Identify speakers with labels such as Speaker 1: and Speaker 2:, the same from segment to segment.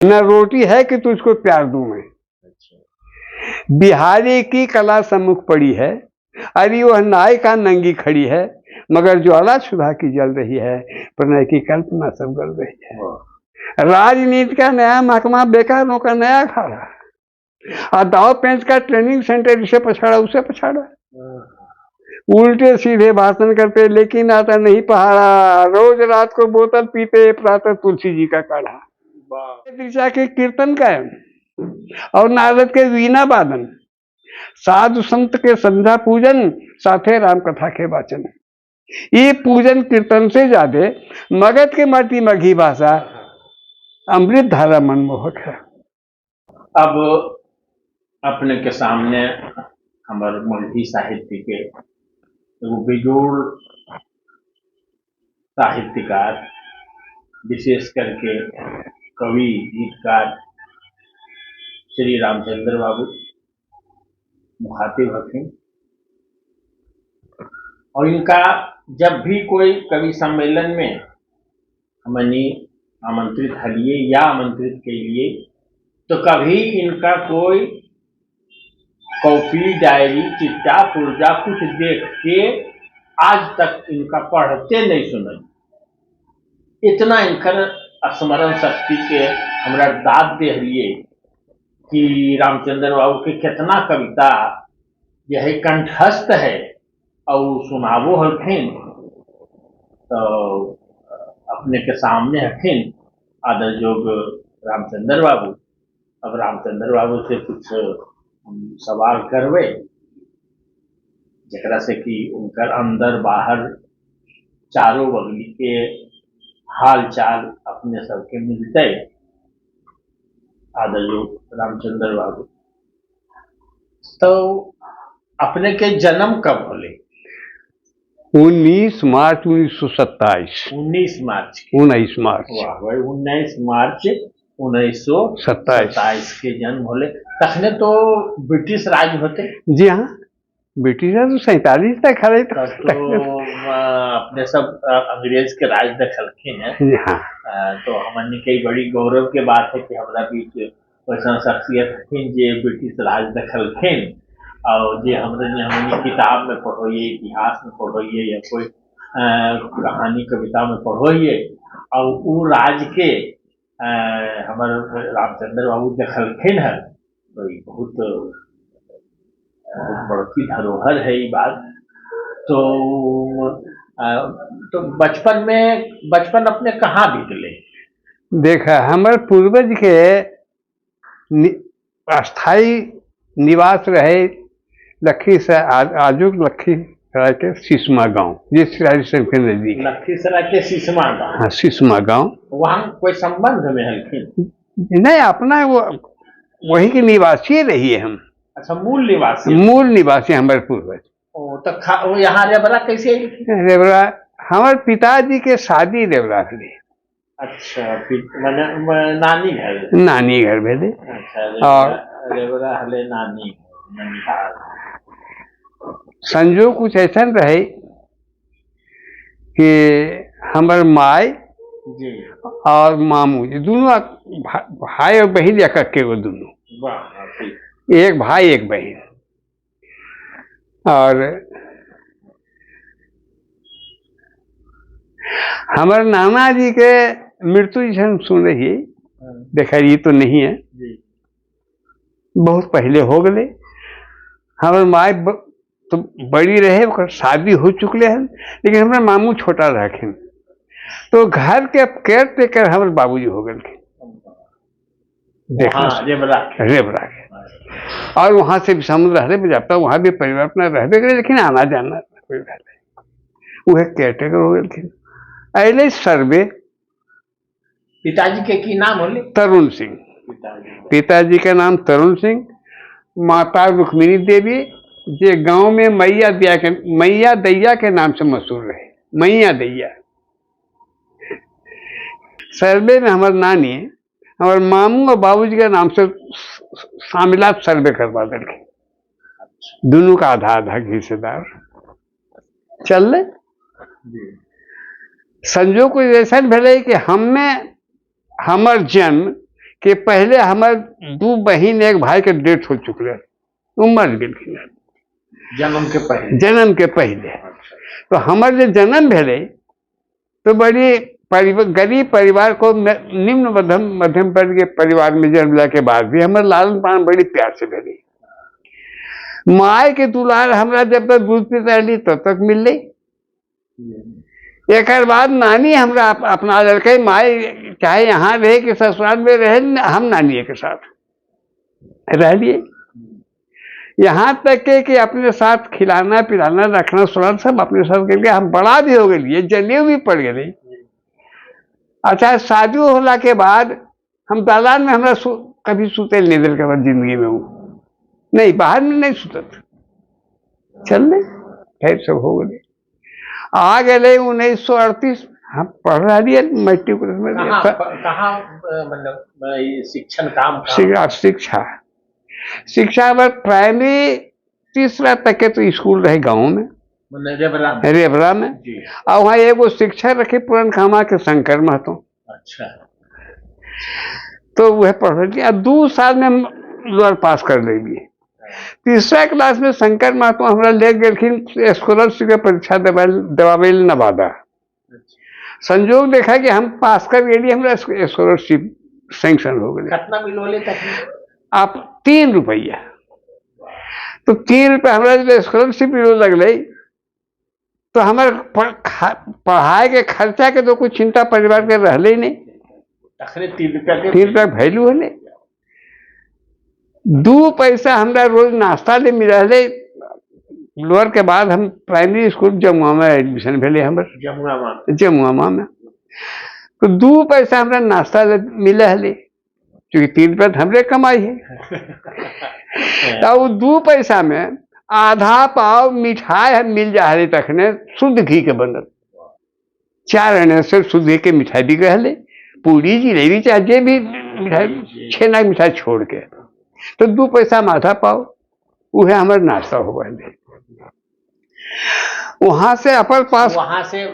Speaker 1: न रोटी है कि तुझको प्यार दूं मैं। बिहारी की कला सम्मुख पड़ी है, अरे वह नायिका नंगी खड़ी है, मगर ज्वाला सुधा की जल रही है, प्रणय की कल्पना सब गल रही है। राजनीति का नया महकमा, बेकारों का नया अखाड़ा, और दाव पेंच का ट्रेनिंग सेंटर, इसे पछाड़ा उसे पछाड़ा। उल्टे सीधे भाषण करते लेकिन आता नहीं पहाड़ा, रोज रात को बोतल पीते प्रातः तुलसी जी का काढ़ा। दिशा के कीर्तन गायन और नारद के वीणा वादन, साधु संत के संध्या पूजन, साथे राम कथा के वाचन। ये पूजन कीर्तन से ज्यादा मगध के माटी मघी भाषा अमृत धारा मनमोहक है।
Speaker 2: अब अपने के सामने हमारे मल्टी साहित्य के बेजोड़ साहित्यकार, विशेष करके कवि गीतकार श्री रामचंद्र बाबू मुखातिब हकीम, और इनका जब भी कोई कवि सम्मेलन में हमने आमंत्रित हलिए या आमंत्रित के लिए, तो कभी इनका कोई कॉपी, डायरी, चिट्ठा, पुर्जा कुछ देख के आज तक इनका पढ़ते नहीं सुना। इतना इनकर स्मरण शक्ति के हमरा दाद दे रही कि रामचंद्र बाबू के कितना कविता यही कंठस्थ है और सुनावो हलखिन, तो अपने के सामने हखिन आदर जोग रामचंद्र बाबू। अब रामचंद्र बाबू से कुछ सवाल करवे जरा से कि उनकर अंदर बाहर चारों बगली के हाल चाल अपने सबके मिलते। आदर जोग रामचंद्र बाबू, तो अपने के जन्म कब होले?
Speaker 1: 19 मार्च 1927।
Speaker 2: 19 मार्च।
Speaker 1: 19 मार्च।
Speaker 2: वाह भाई, 19 मार्च 1927 के जन्म होले। तखने तो ब्रिटिश राज होते।
Speaker 1: जी हाँ, ब्रिटिश तो 47 तक हरे
Speaker 2: तो अपने सब अंग्रेज के राज दखलखिन है।
Speaker 1: हाँ।
Speaker 2: तो हमने कई बड़ी गौरव के बात है कि हमारा बीच वैसा शख्सियत थी जे ब्रिटिश राज दखलखिन, और जे हमने किताब में पढ़ोइए, इतिहास में पढ़ोइए, या कोई कहानी कविता में पढ़ोइए, और वो राज के हमारे रामचंद्र बाबू दखलखिन है, तो ये बहुत बड़ी धरोहर है ये बात। तो बचपन अपने कहाँ बीतले?
Speaker 1: देखा, हमारे पूर्वज के अस्थाई निवास रहे आजुक लखीसराय के सिसमा गांव, जिस राजस्थान के नजदीक।
Speaker 2: लखीसराय के सिसमा गांव?
Speaker 1: हाँ, सिसमा गांव।
Speaker 2: वहाँ कोई संबंध में हलखिन?
Speaker 1: नहीं, अपना वो वही के निवासी रही है हम।
Speaker 2: अच्छा, मूल निवासी?
Speaker 1: मूल निवासी हमारे पूर्वज।
Speaker 2: तो यहाँ रेवरा कैसे?
Speaker 1: रेवरा हमारे पिताजी के शादी रेवरा थी।
Speaker 2: अच्छा, नानी घर?
Speaker 1: नानी घर भेजे।
Speaker 2: अच्छा, और रेवरा हले नानी घर।
Speaker 1: संजोग कुछ ऐसा रहे कि हमारे माई
Speaker 2: जी
Speaker 1: और मामू जी दोनों भाई और बहन के वो दोनों, एक भाई एक बहन। और हमारे नाना जी के मृत्यु जैसे सुन रही है, देखा ये तो नहीं है, बहुत पहले हो गए। हमारे माई तो बड़ी रहे, शादी हो चुकले हैं, लेकिन हमारे मामू छोटा रखे, तो घर के केयर टेकर हमारे बाबूजी हो गए। रेवरा के। और वहां से भी समुद्र रहते जाता, वहां भी परिवार अपना रहते करे, लेकिन आना जाना कोई रहते, वह केयर टेकर हो गए। अले सर्वे।
Speaker 2: पिताजी के की नाम होले?
Speaker 1: तरुण सिंह। पिताजी का नाम तरुण सिंह, माता रुक्मिणी देवी, जे गांव में मैया दैया के नाम से मशहूर रहे, मैया दैया। सर्वे में हमारे नानी हमारे मामू और बाबूजी के नाम से शामिलात सर्वे करवा देंगे, दोनों का आधा आधा हिस्सेदार चल रहे। संजोग को ऐसा भले कि हमें हमार जन्म कि पहले हमार 2 बहन 1 भाई के डेथ हो चुके, मर गए जन्म के पहले। तो हमार जो जन्म भेले तो बड़ी गरीब परिवार को निम्न मध्यम वर्ग के परिवार में जन्म लेने के बाद भी हमारे लालन पालन बड़ी प्यार से भेले। माय के दुलार हमरा जब तक दूध पीते रही तब तक मिल रही। एक बाद नानी हमरा अपना लड़के, माय चाहे यहाँ रहे कि ससुराल में रहे, हम नानी के साथ रह लिए। यहाँ तक के कि अपने साथ खिलाना पिलाना रखना सुना सब अपने साथ करके हम बड़ा भी हो गए, जनेऊ भी पड़ गए। अच्छा, शादी होला के बाद हम दालान में हमरा कभी सुते नहीं दिल के बाद जिंदगी में हूँ नहीं, बाहर में नहीं सुतत, चल खैर सब हो गए। आ गए 1938 हम पढ़ रहा मैट्रिक में।
Speaker 2: मतलब शिक्षण काम
Speaker 1: शिक्षा में प्राइमरी 3रा तक के तो स्कूल रहे गांव में, रेबरा में। और वहाँ एगो शिक्षक रखे पुरन खामा के शंकर महतो।
Speaker 2: अच्छा,
Speaker 1: तो वह पढ़ रही 2 साल में हम लोअर पास कर लेंगे। 3रा क्लास में शंकर महतो हमरा ले गए स्कॉलरशिप के परीक्षा दबावे नवादा। संजोग देखा कि हम पास कर गए, हमरा स्कॉलरशिप सैंक्शन हो गए।
Speaker 2: कितना मिलोले
Speaker 1: आप 3 रुपया। तो 3 रुपया हमारा जब स्कॉलरशिप मिलो लगल तो हमारे पढ़ाई के खर्चा के तो कुछ चिंता परिवार के रहले ही नहीं। 3 रुपया वैल्यू है। 2 पैसा हमरा रोज नाश्ता ले मिल रहे। लोअर के बाद हम प्राइमरी स्कूल जमुआ में एडमिशन भेले हमारे जमुआ में। तो 2 पैसा हमरा नाश्ता ले मिले हले, क्योंकि 3 रुपया हमरे कमाई है। तो 2 पैसा में आधा पाव मिठाई मिल जा रही तखने, शुद्ध घी के बनल 4 आने से शुद्ध घी के मिठाई बिक रहे, पूरी जिलेबी चाहे जे भी मिठाई, छेना मिठाई छोड़ के। तो 2 पैसा में आधा पाव वह हमारे नाश्ता हो गए। वहां से अपर पास,
Speaker 2: वहां से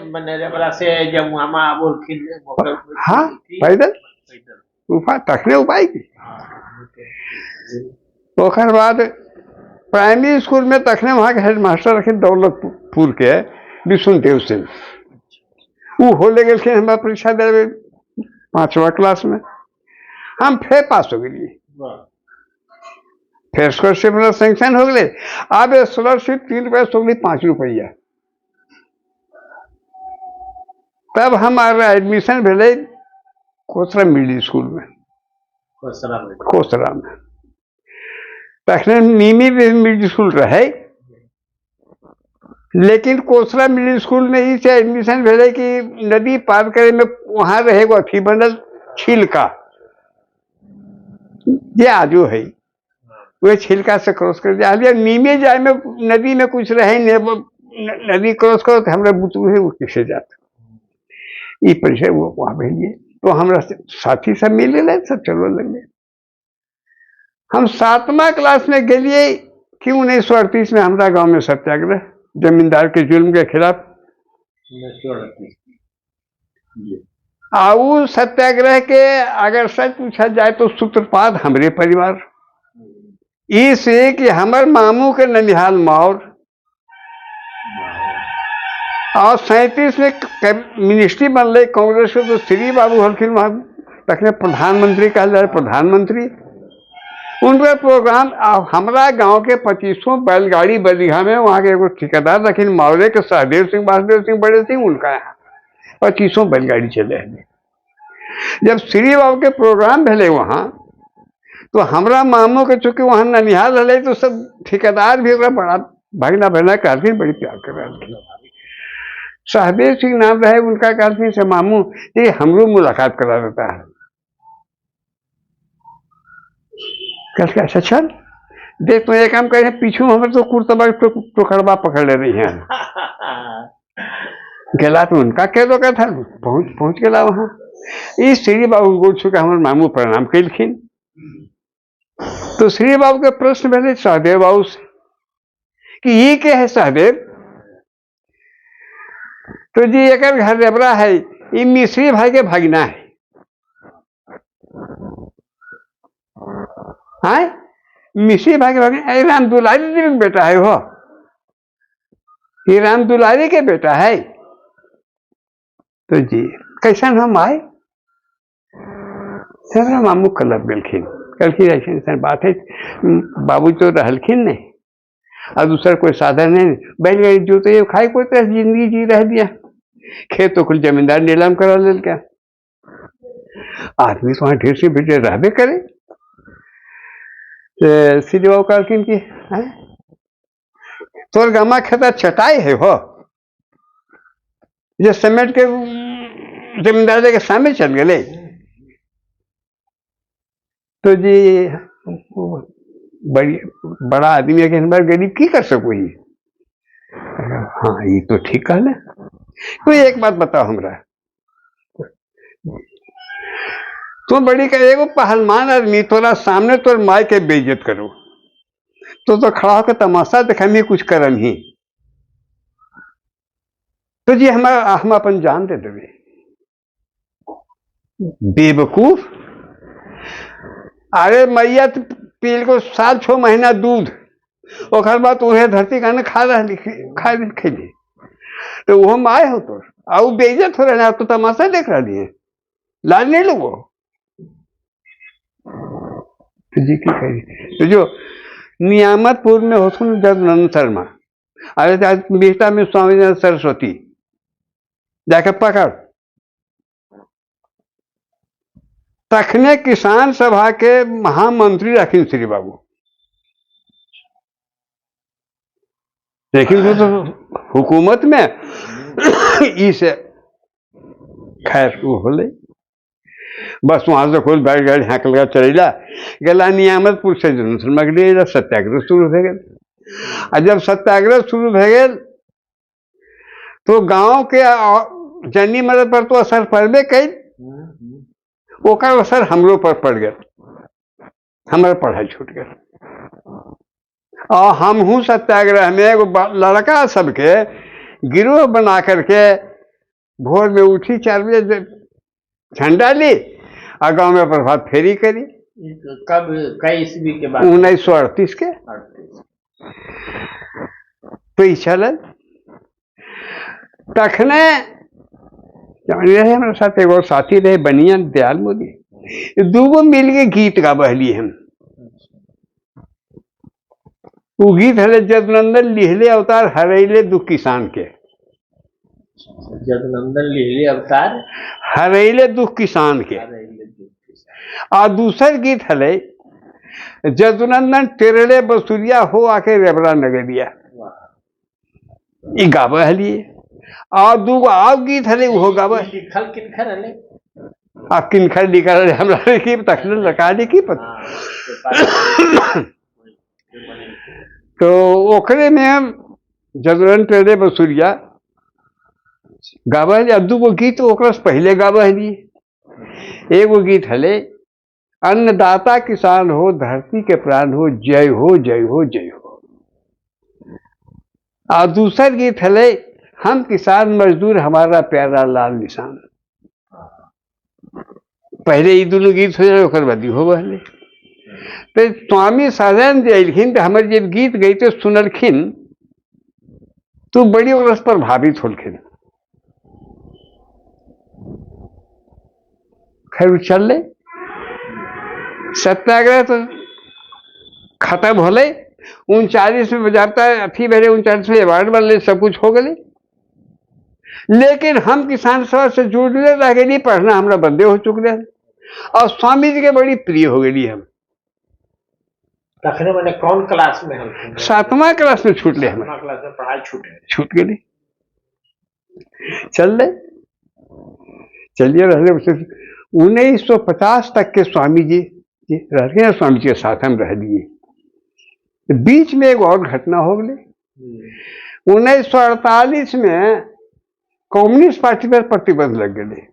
Speaker 2: जब
Speaker 1: हाँ पैदल तखने उपाय की। ओकर बाद प्राइमरी स्कूल में तखने वहाँ के हेड मास्टर रखे दौलतपुर के विष्णु देव सिंह। वो हो ले गए हमारा परीक्षा दे 5वा क्लास में। हम फिर पास हो गए, फिर स्कॉलरशिप में सैंक्शन हो गए। अब स्कॉलरशिप 3 रुपया हो गई 5 रुपया। तब हमारा एडमिशन भेले कोसरा मिडिल स्कूल में, कोसरा में। तखने नीमी मिडिल स्कूल रहे, लेकिन कोसरा मिडिल स्कूल में ही से एडमिशन भेले कि नदी पार करे में वहां रहेगो अथी बनल छिलका, ये आजो है वह छिलका से क्रॉस कर दिया। नीमे जाए में नदी में कुछ रहे नहीं, नदी क्रॉस करो तो हमारे बुतरू है वो किसे जाता ये परिचय वो वहां भेजिए। तो हमारा साथी सब मिल गए, सब चलो लगे। हम 7वा क्लास में गए कि 1938 में हमारा गांव में सत्याग्रह जमींदार के जुल्म के खिलाफ। आउ सत्याग्रह के अगर सच पूछा जाए तो सूत्रपात हमारे परिवार, इससे कि हमारे मामू के ननिहाल मौर और 37 में मिनिस्ट्री बनले कांग्रेस के। तो श्री बाबू हल्किन वहां तकने प्रधानमंत्री कहा जाए, प्रधानमंत्री उनका प्रोग्राम। हमारा गांव के 2500 बैलगाड़ी बलिया में वहां के एगो ठेकेदार रखिन मावरे के सहदेव सिंह वासुदेव सिंह बड़े सिंह, उनका यहाँ 2500 बैलगाड़ी चले। जब श्री बाबू के प्रोग्राम भेले वहां तो हमारा मामू के चूंकि वहां ननिहाल रहे तो सब ठेकेदार भी बड़ा भागना बहना कहती बड़ी प्यार कर रहे। सहदेव सिंह नाम रहे उनका, कहती से मामू ये हमरो मुलाकात करा देता है। कहते अच्छा चल देख तो एक काम करे, पीछू हमारे तो कुर्तबा टोकरबा पकड़ ले रही हैं। गला तो उनका कह दो था, पहुंच गया वहां। इस श्री बाबू गोल छुके हमारे मामू प्रणाम कलखिन। तो श्री बाबू के प्रश्न भेजे सहदेव बाबू से कि ये क्या है सहदेव? तो जी एक घर रेबरा है, ये मिश्री भाई के भागना है। हाँ मिश्री भागे भागे, अरे राम दुलारी जी का बेटा है वो, ये राम दुलारी के बेटा है। तो जी कैसन हम आए, सर मामू कलब गलखिन, कलखिन ऐसी बात है, बाबू तो रहलखिन नहीं और दूसरा कोई साधन नहीं, बैलगाड़ी जो तो ये खाई कोई तरह जिंदगी जी रह दिया, खेत तो कुल जमींदार नीलाम करा ले क्या, आदमी तो वहां ढेर से बेटे रहबे करे। सीधे बाबू कहलखिन की तोर गमा खेता चटाई है हो, जो समेट के जमींदार के सामने चल गए। तो जी बड़ी बड़ा आदमी है कि हमारे गरीब की कर सको ही। हाँ ये तो ठीक कहले, कोई एक बात बताओ हमरा, तुम बड़ी का एगो पहलवान आदमी तोरा सामने तोर माई के बेइज्जत करो तो खड़ा होकर तमाशा देखा में कुछ करन ही, तो जी हम अपन जान दे देवे बेवकूफ। अरे मैया पील को 7-6 महीना दूध, और बाद उन्हें धरती का खा खेली, तो वो माए हो तो और बेइज्जत हो रहा, तो तमाशा देख रहा है, लाज नहीं लोगो। तो जी की कही, तो जो नियामतपुर में हो सुन जगनंद शर्मा, अरे बेटा में स्वामी सरस्वती जाके पकड़, तखने किसान सभा के महामंत्री रखी श्री बाबू, लेकिन वो तो हुकूमत में इसे खैर वो होले, बस वहां से खुद बैलगाड़ी हाँक लगा चलेला गला नियामतपुर से जन्म सत्याग्रह शुरू हो गए। और जब सत्याग्रह शुरू हो गए तो गांव के जनी मदद पर तो असर पड़बे कई, ओकर असर हमरो पर पड़ गया, हमारा पढ़ाई छूट गया। और हम हूँ सत्याग्रह में एगो लड़का सबके गिरोह बना करके भोर में उठी 4 बजे झंडा ली और गांव में प्रभात फेरी करी।
Speaker 2: कब कई ईस्वी के बाद?
Speaker 1: 1938 के। तो ये चल तखने रहे हमारे साथ एगो साथी रहे बनिया दयाल मोदी, दूगो मिल के गीत गा बहली हम। वो गीत हरे जदनंदन लिहले अवतार हरैले दुख किसान के,
Speaker 2: जदनंदन लिहले अवतार
Speaker 1: हरैले दुख किसान के। और दूसर गीत हले जदनंदन टेरले बसुरिया हो आके रेबरा नगरिया, ये गावे हलिए। और दूगो आव गीत हले वो गावे
Speaker 2: किनखर हले,
Speaker 1: आप किनखर लिखल हमरा की तखने लगा दी की पता। तो ओकरे में जदनंदन टेरले बसुरिया गावे हलिए, दूगो गीत ओकरा से पहले गावे हलिए। एगो गीत हले अन्नदाता किसान हो धरती के प्राण हो, जय हो जय हो जय हो। और दूसर गीत हले हम किसान मजदूर हमारा प्यारा लाल निशान। पहले ये दोनों गीत हो जाए ओकर बाद हो बहले। तो स्वामी साधन दिलखिन तो हमारे जब गीत गई तो सुनलखिन तो बड़ी ओकरस प्रभावित होलखिन। खैर चल ले सत्याग्रह तो खत्म होले, 39 में बजाता अथी बेरे 39 में अवार्ड बनले, सब कुछ हो गए। लेकिन हम किसान सभा से जुड़ले रह गए, पढ़ना हमारा बंदे हो चुके हैं और स्वामी जी के बड़ी प्रिय हो गई। हम
Speaker 2: तखने मैंने कौन क्लास में हम?
Speaker 1: 7वां क्लास में छूट ले, हमारा
Speaker 2: क्लास में पढ़ाई छूट
Speaker 1: गई। चल ले चलिए रह 1950 तक के स्वामी जी रह गए, स्वामी जी के साथ हम रह दिए। बीच में एक और घटना हो गई। 1948 में कम्युनिस्ट पार्टी पर प्रतिबंध लग गए।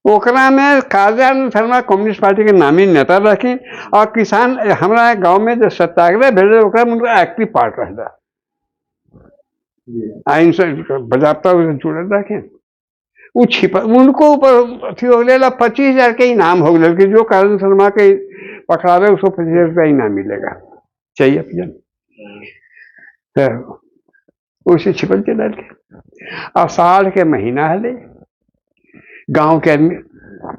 Speaker 1: ओकरा में काजान शर्मा कम्युनिस्ट पार्टी के नामी नेता रखे और किसान हमारा गांव में जो सत्याग्रह भेजे ओकरा में उनका एक्टिव पार्ट रहता, आइन से बजाबता जुड़े रखे। वो छिपा उनको ऊपर अथी हो गया 25,000 के इनाम हो गया कि जो कारण शर्मा के पकड़ावे उसको 25,000 रुपया इनाम मिलेगा चाहिए पिजन उसे छिपल चला के आषाढ़ के महीना हले गांव के आदमी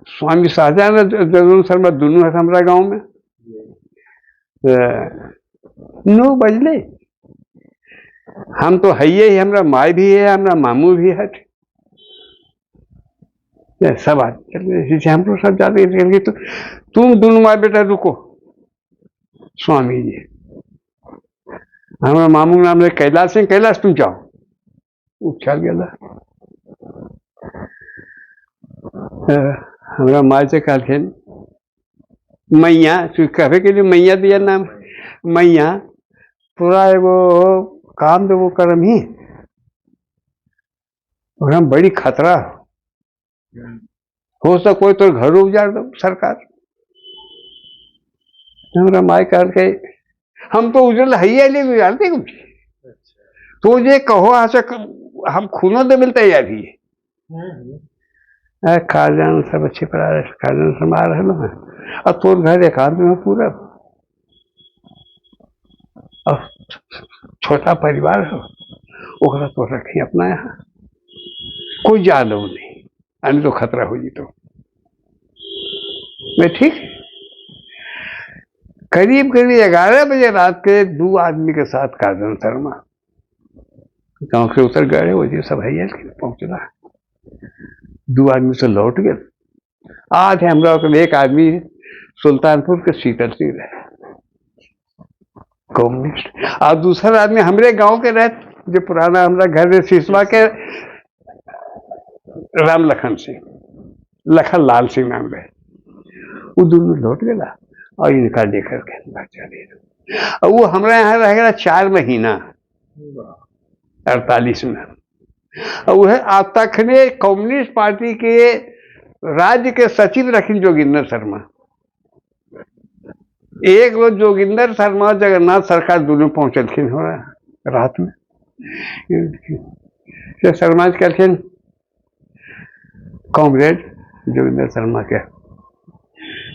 Speaker 1: स्वामी शाहजहां जरूर शर्मा दोनों है हमारा गांव में 9 बजले हम तो है ही हमारा माई भी है हमारा मामू भी है सब आदमी चल रहे हम तो सब जाते हैं तो तुम दोनों माँ बेटा रुको स्वामी जी हमारा मामू नाम है कैलाश सिंह कैलाश तुम जाओ उछल गया हमारा माँ से कहते मैया कहे के लिए मैया दिया नाम मैया पूरा एगो काम तो वो करम ही और हम बड़ी खतरा हो सको कोई तो घर उजाड़ दो सरकार हमारा माई कह के हम तो उजल है ले उजाड़ते कुछ तो ये कहो हम खूनों दे मिलते यार ही खाजान सब अच्छे पर खाजान संभाल रहे और तोर घर एकांत में पूरा और छोटा परिवार हो ओकरा तो रखी अपना यहाँ कोई जानो नहीं अन्य तो खतरा हो जी तो मैं ठीक करीब करीब 11 बजे रात के 2 आदमी के साथ काजन शर्मा गांव से उतर गए वो जी सब है पहुंचना 2 आदमी से लौट गए आज हम लोग एक आदमी सुल्तानपुर के शीतल सिंह रहे कम्युनिस्ट और दूसरा आदमी हमारे गांव के रहे जो पुराना हमारा घर सिसवा के राम लखन सिंह लखन लाल सिंह नाम रहे वो दोनों लौट गया और इनका लेकर के चले और वो हमारे यहाँ रह गया 4 महीना 48 में और वह आज तक ने कम्युनिस्ट पार्टी के राज्य के सचिव रखी जोगिंदर शर्मा एक रोज जोगिंदर शर्मा जगन्नाथ सरकार दोनों पहुंचलखिन हो रहा रात में शर्मा कहलखिन कॉमरेड जोगिंदर शर्मा के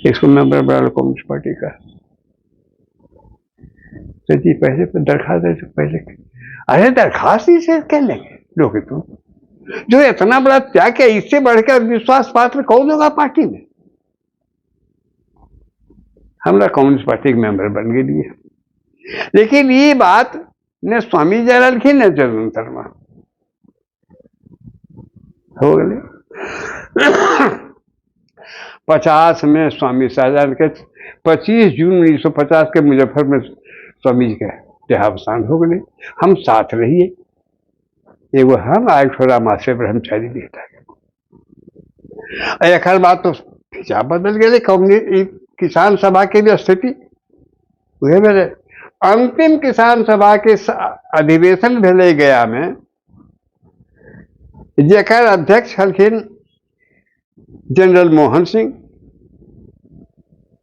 Speaker 1: इसको मेंबर बड़ा कम्युनिस्ट पार्टी का तो जी पहले दरखास्त है तो पहले अरे दरखास्त ही से क्या लेंगे लोग तुम जो इतना बड़ा त्याग है इससे बढ़कर विश्वास पात्र कौन होगा पार्टी में हमारा कम्युनिस्ट पार्टी के मेंबर बन गए लिए लेकिन ये बात ने स्वामी जी रखी न जरूर शर्मा हो गए 50 में स्वामी शाहजहां के 25 जून 1950 के मुजफ्फर में स्वामी जी का देहावसान हो गए हम साथ रहिए एगो हम आए छोड़ा मासे ब्रह्मचारी दिखता है एक हर बात तो खिंचा बदल गए कम्युनिस्ट किसान सभा की भी स्थिति वह मेरे अंतिम किसान सभा के अधिवेशन भेले गया में जेकर अध्यक्ष हलखिन जनरल मोहन सिंह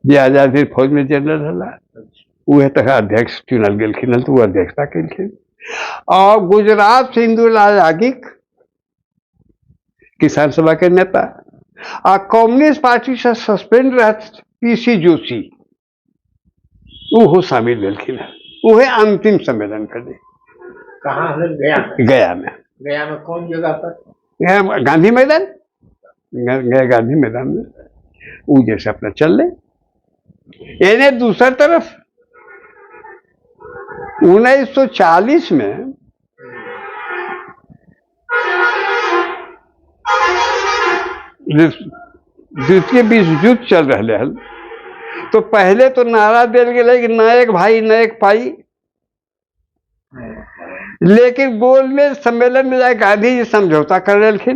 Speaker 1: जे आजाद हिंद फौज में जनरल हला वह तक अध्यक्ष चुनल गलखिन तो वो अध्यक्षता कलखिन और गुजरात से इंदुलाल याज्ञिक किसान सभा के नेता और कम्युनिस्ट पार्टी से सस्पेंड रह पीसी जोशी वो शामिल गलखिन वह अंतिम सम्मेलन कर दी
Speaker 2: कहाँ
Speaker 1: गया में
Speaker 2: कौन जगह पर
Speaker 1: गांधी मैदान गांधी मैदान में वो जैसे अपना चल रहे इन्हें दूसरी तरफ 1940 में द्वितीय विश्व युद्ध चल रहे हैं तो पहले तो नारा दिल गए कि न एक भाई न एक पाई लेकिन गोलमेज सम्मेलन में जाए गांधी जी समझौता कर रहे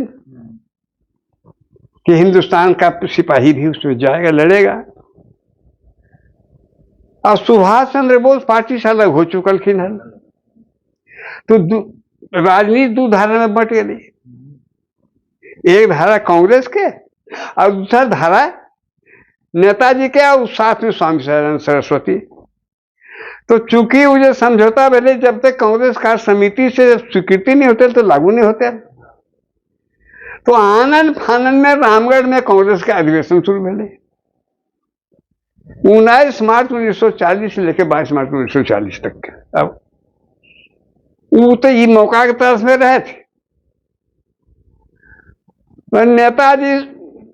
Speaker 1: कि हिंदुस्तान का सिपाही भी उसमें जाएगा लड़ेगा और सुभाष चंद्र बोस पार्टी से अलग हो चुकलखिन है तो राजनीति 2 धारा में बट गई एक धारा कांग्रेस के और दूसरा धारा नेताजी के और साथ में स्वामी सदानंद सरस्वती तो चूंकि वो जो समझौता पहले जब तक कांग्रेस कार्य समिति से स्वीकृति नहीं होते तो लागू नहीं होते तो आनंद फानंद में रामगढ़ में कांग्रेस का अधिवेशन शुरू मिले 19 मार्च 1940 से लेकर 22 मार्च 1940 तक के। अब वो तो ये मौका के तरफ में रहे थे, पर नेताजी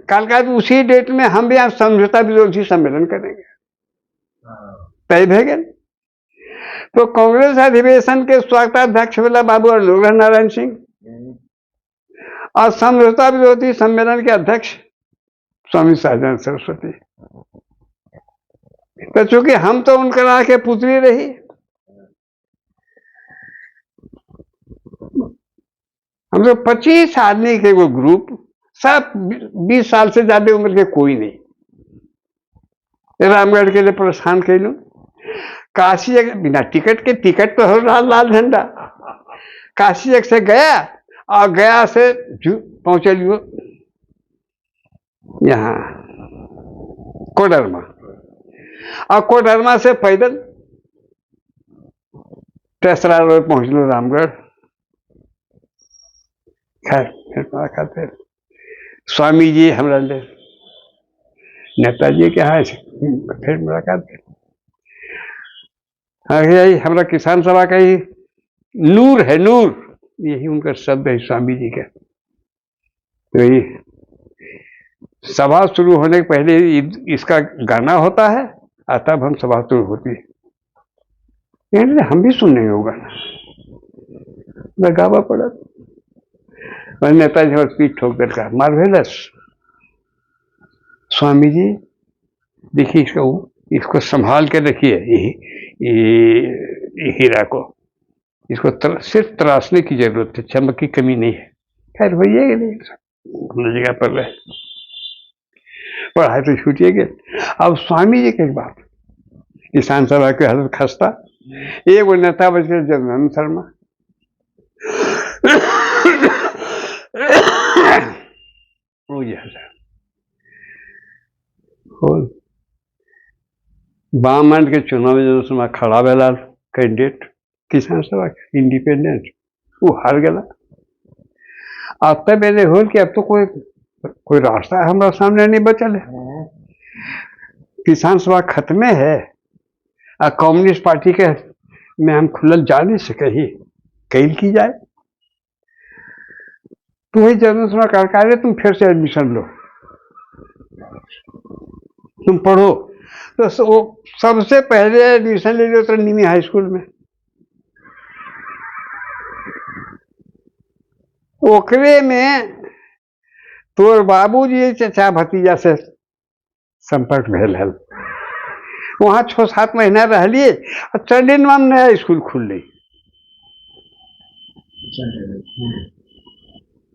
Speaker 1: कल उसी डेट में हम भी यहाँ समझौता विरोधी सम्मेलन करेंगे तय भे गए। तो कांग्रेस अधिवेशन के स्वागताध्यक्ष वाला बाबू अनुग्रह नारायण सिंह और समझौता विरोधी सम्मेलन के अध्यक्ष स्वामी सहजानंद सरस्वती। तो चूंकि हम तो उनका के पुत्री रही, हम तो 25 आदमी के वो ग्रुप, सब 20 साल से ज्यादा उम्र के कोई नहीं। रामगढ़ के लिए प्रस्थान कैलू, काशी एक बिना टिकट के, टिकट तो हो लाल लाल झंडा, काशी एक से गया और गया से पहुंचलियो यहाँ कोडरमा, और कोडरमा से पैदल तेसरा रोड पहुंच लो रामगढ़। खैर फिर स्वामी जी हमारा ले नेताजी के यहाँ फिर मुलाकात यही हमारा किसान सभा का ही नूर है, नूर यही उनका शब्द है स्वामी जी का। तो ये सभा शुरू होने के पहले इसका गाना होता है और तब हम सभा शुरू होती है। हम भी सुनने होगा गावा पड़ा नेताजी और पीठ ठोक कर कहा मार्वेलस स्वामी जी, देखिए इसको संभाल के रखिए, ये हीरा को, इसको सिर्फ तराशने की जरूरत है, चमक की कमी नहीं है। खैर भैया अपनी जगह पर रहे, पढ़ाई तो छूटिए गए। अब स्वामी जी की एक बात, किसान सभा के हालत खस्ता, एक वो नेता बच गए जगदानंद शर्मा, बामंड के चुनाव में जो समय खड़ा बेला कैंडिडेट किसान सभा इंडिपेंडेंट, वो हार गया। अब तब मैंने हो कि अब तो कोई रास्ता हमारा सामने नहीं बचल है, किसान सभा खत्म है और कम्युनिस्ट पार्टी के में हम खुलल जा नहीं सके ही, कैल की जाए। तो वही जनरल सभा सरकार है, तुम फिर से एडमिशन लो, तुम पढ़ो। तो सबसे पहले एडमिशन ले लो तो निमी हाई स्कूल में, ओकरे में तोर बाबूजी चचा भतीजा से संपर्क भेल है, वहां 6-7 महीना रह लिए और चंडीगढ़ में नया स्कूल खुल गई।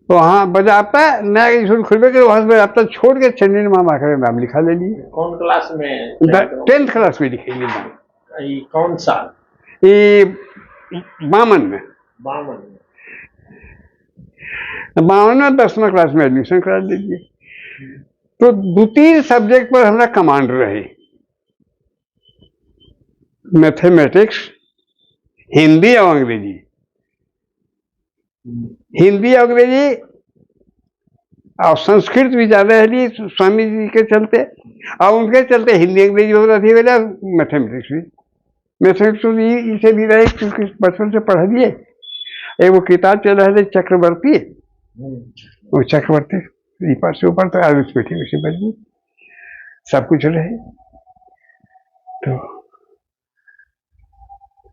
Speaker 1: वहाँ बजाता नया स्कूल खुलवे के, वहां से बजाता छोड़ के चंडीगढ़ मामा का नाम लिखा ले लिए।
Speaker 2: कौन क्लास में?
Speaker 1: 10th क्लास में लिखेंगे नाम।
Speaker 2: कौन साल?
Speaker 1: ये 52 में, 52 में 10वीं क्लास में एडमिशन करा दीजिए। तो 2-3 सब्जेक्ट पर हमारा कमांड रहे, मैथमेटिक्स, हिंदी और अंग्रेजी। हिंदी अंग्रेजी और संस्कृत भी ज्यादा है स्वामी जी के चलते, और उनके चलते हिंदी अंग्रेजी हो रही है, मैथमेटिक्स भी इसे भी रहे क्योंकि बचपन से पढ़ दिए। एक वो किताब चल रहा है चक्रवर्ती, वो चक्रवर्ती ऊपर से ऊपर तो अरिथमेटिक वैसे मजबूत सब कुछ रहे। तो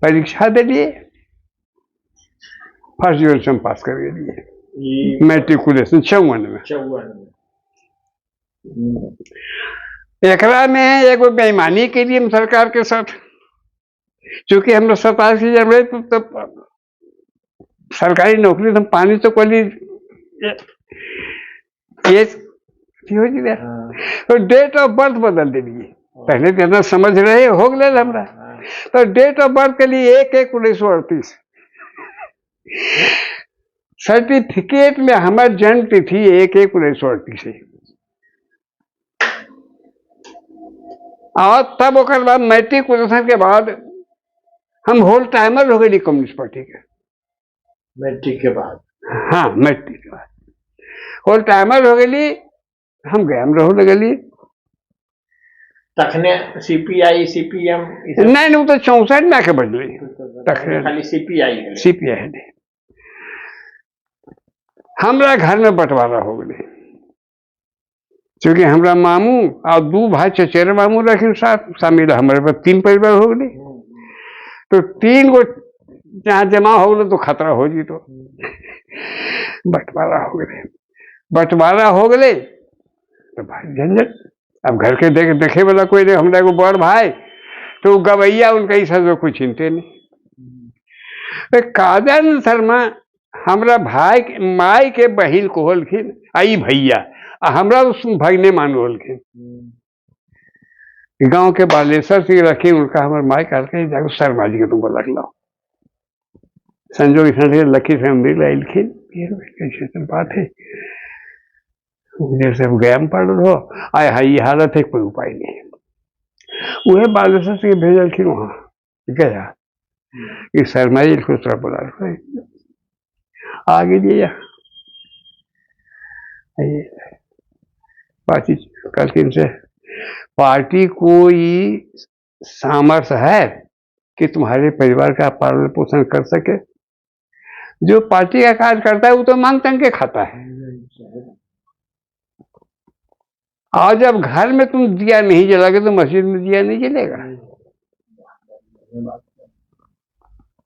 Speaker 1: परीक्षा दे लिए, फर्स्ट डिवीजन पास कर लिए, मैट्रिकुलेशन 54 में। एकरा में एक बेईमानी के लिए सरकार के साथ, चूंकि हम लोग 27 जनवरी तो सरकारी नौकरी हम पानी तो कोली ये तो डेट ऑफ बर्थ बदल दे दिए। पहले तो समझ रहे हो गए हमरा, तो डेट ऑफ बर्थ के लिए 1-1-1938 सर्टिफिकेट में हमारे जन्म तिथि 1-1-1938 है। और तब ओकर बाद मैट्रिकुलेशन के बाद हम होल टाइमर हो गए कम्युनिस्ट पार्टी के।
Speaker 2: मैट्रिक के बाद?
Speaker 1: हाँ, मैट्रिक के बाद होल टाइमर हो गई, हम गैम रहो लगली।
Speaker 2: तखने सीपीआई सीपीएम
Speaker 1: नहीं वो तो 64 में आके बढ़ गई, तखने
Speaker 2: खाली सीपीआई
Speaker 1: सीपीआई ने। हमरा घर में बंटवारा हो गए, क्योंकि हमरा मामू और 2 भाई चचेरे मामू रखे साथ शामिल, हमारे पास 3 परिवार हो गए। तो 3 गो जहाँ जमा हो गए तो खतरा हो जी, तो बंटवारा हो गए। बंटवारा हो गए तो भाई झंझट। अब घर के देखे वाला कोई नहीं, हमरा को बड़ भाई तो गवैया उनका ही सब कुछ चिंते नहीं। कादन शर्मा हमरा भाई माई के बहिन को होलखिन, आई भैया, हमरा उस भगने मानो होलखिन। गांव के बालेश्वर से रखी, उनका हमारे माई कहते जाकर शर्मा जी के तुम बोला लो। संजोग लखी से मंदिर लाखिन, बात है जैसे गैम पड़ हो आए हाई हालत है, कोई उपाय नहीं। वह बालेश्वर से भेजलखिन वहां गया कि शर्मा जी को तरह बोला आगे दिया बातचीत करके से, पार्टी कोई सामर्थ्य है कि तुम्हारे परिवार का पालन पोषण कर सके? जो पार्टी का कार्य करता है वो तो मांग तंग के खाता है। और जब घर में तुम दिया नहीं जलागे तो मस्जिद में दिया नहीं जलेगा।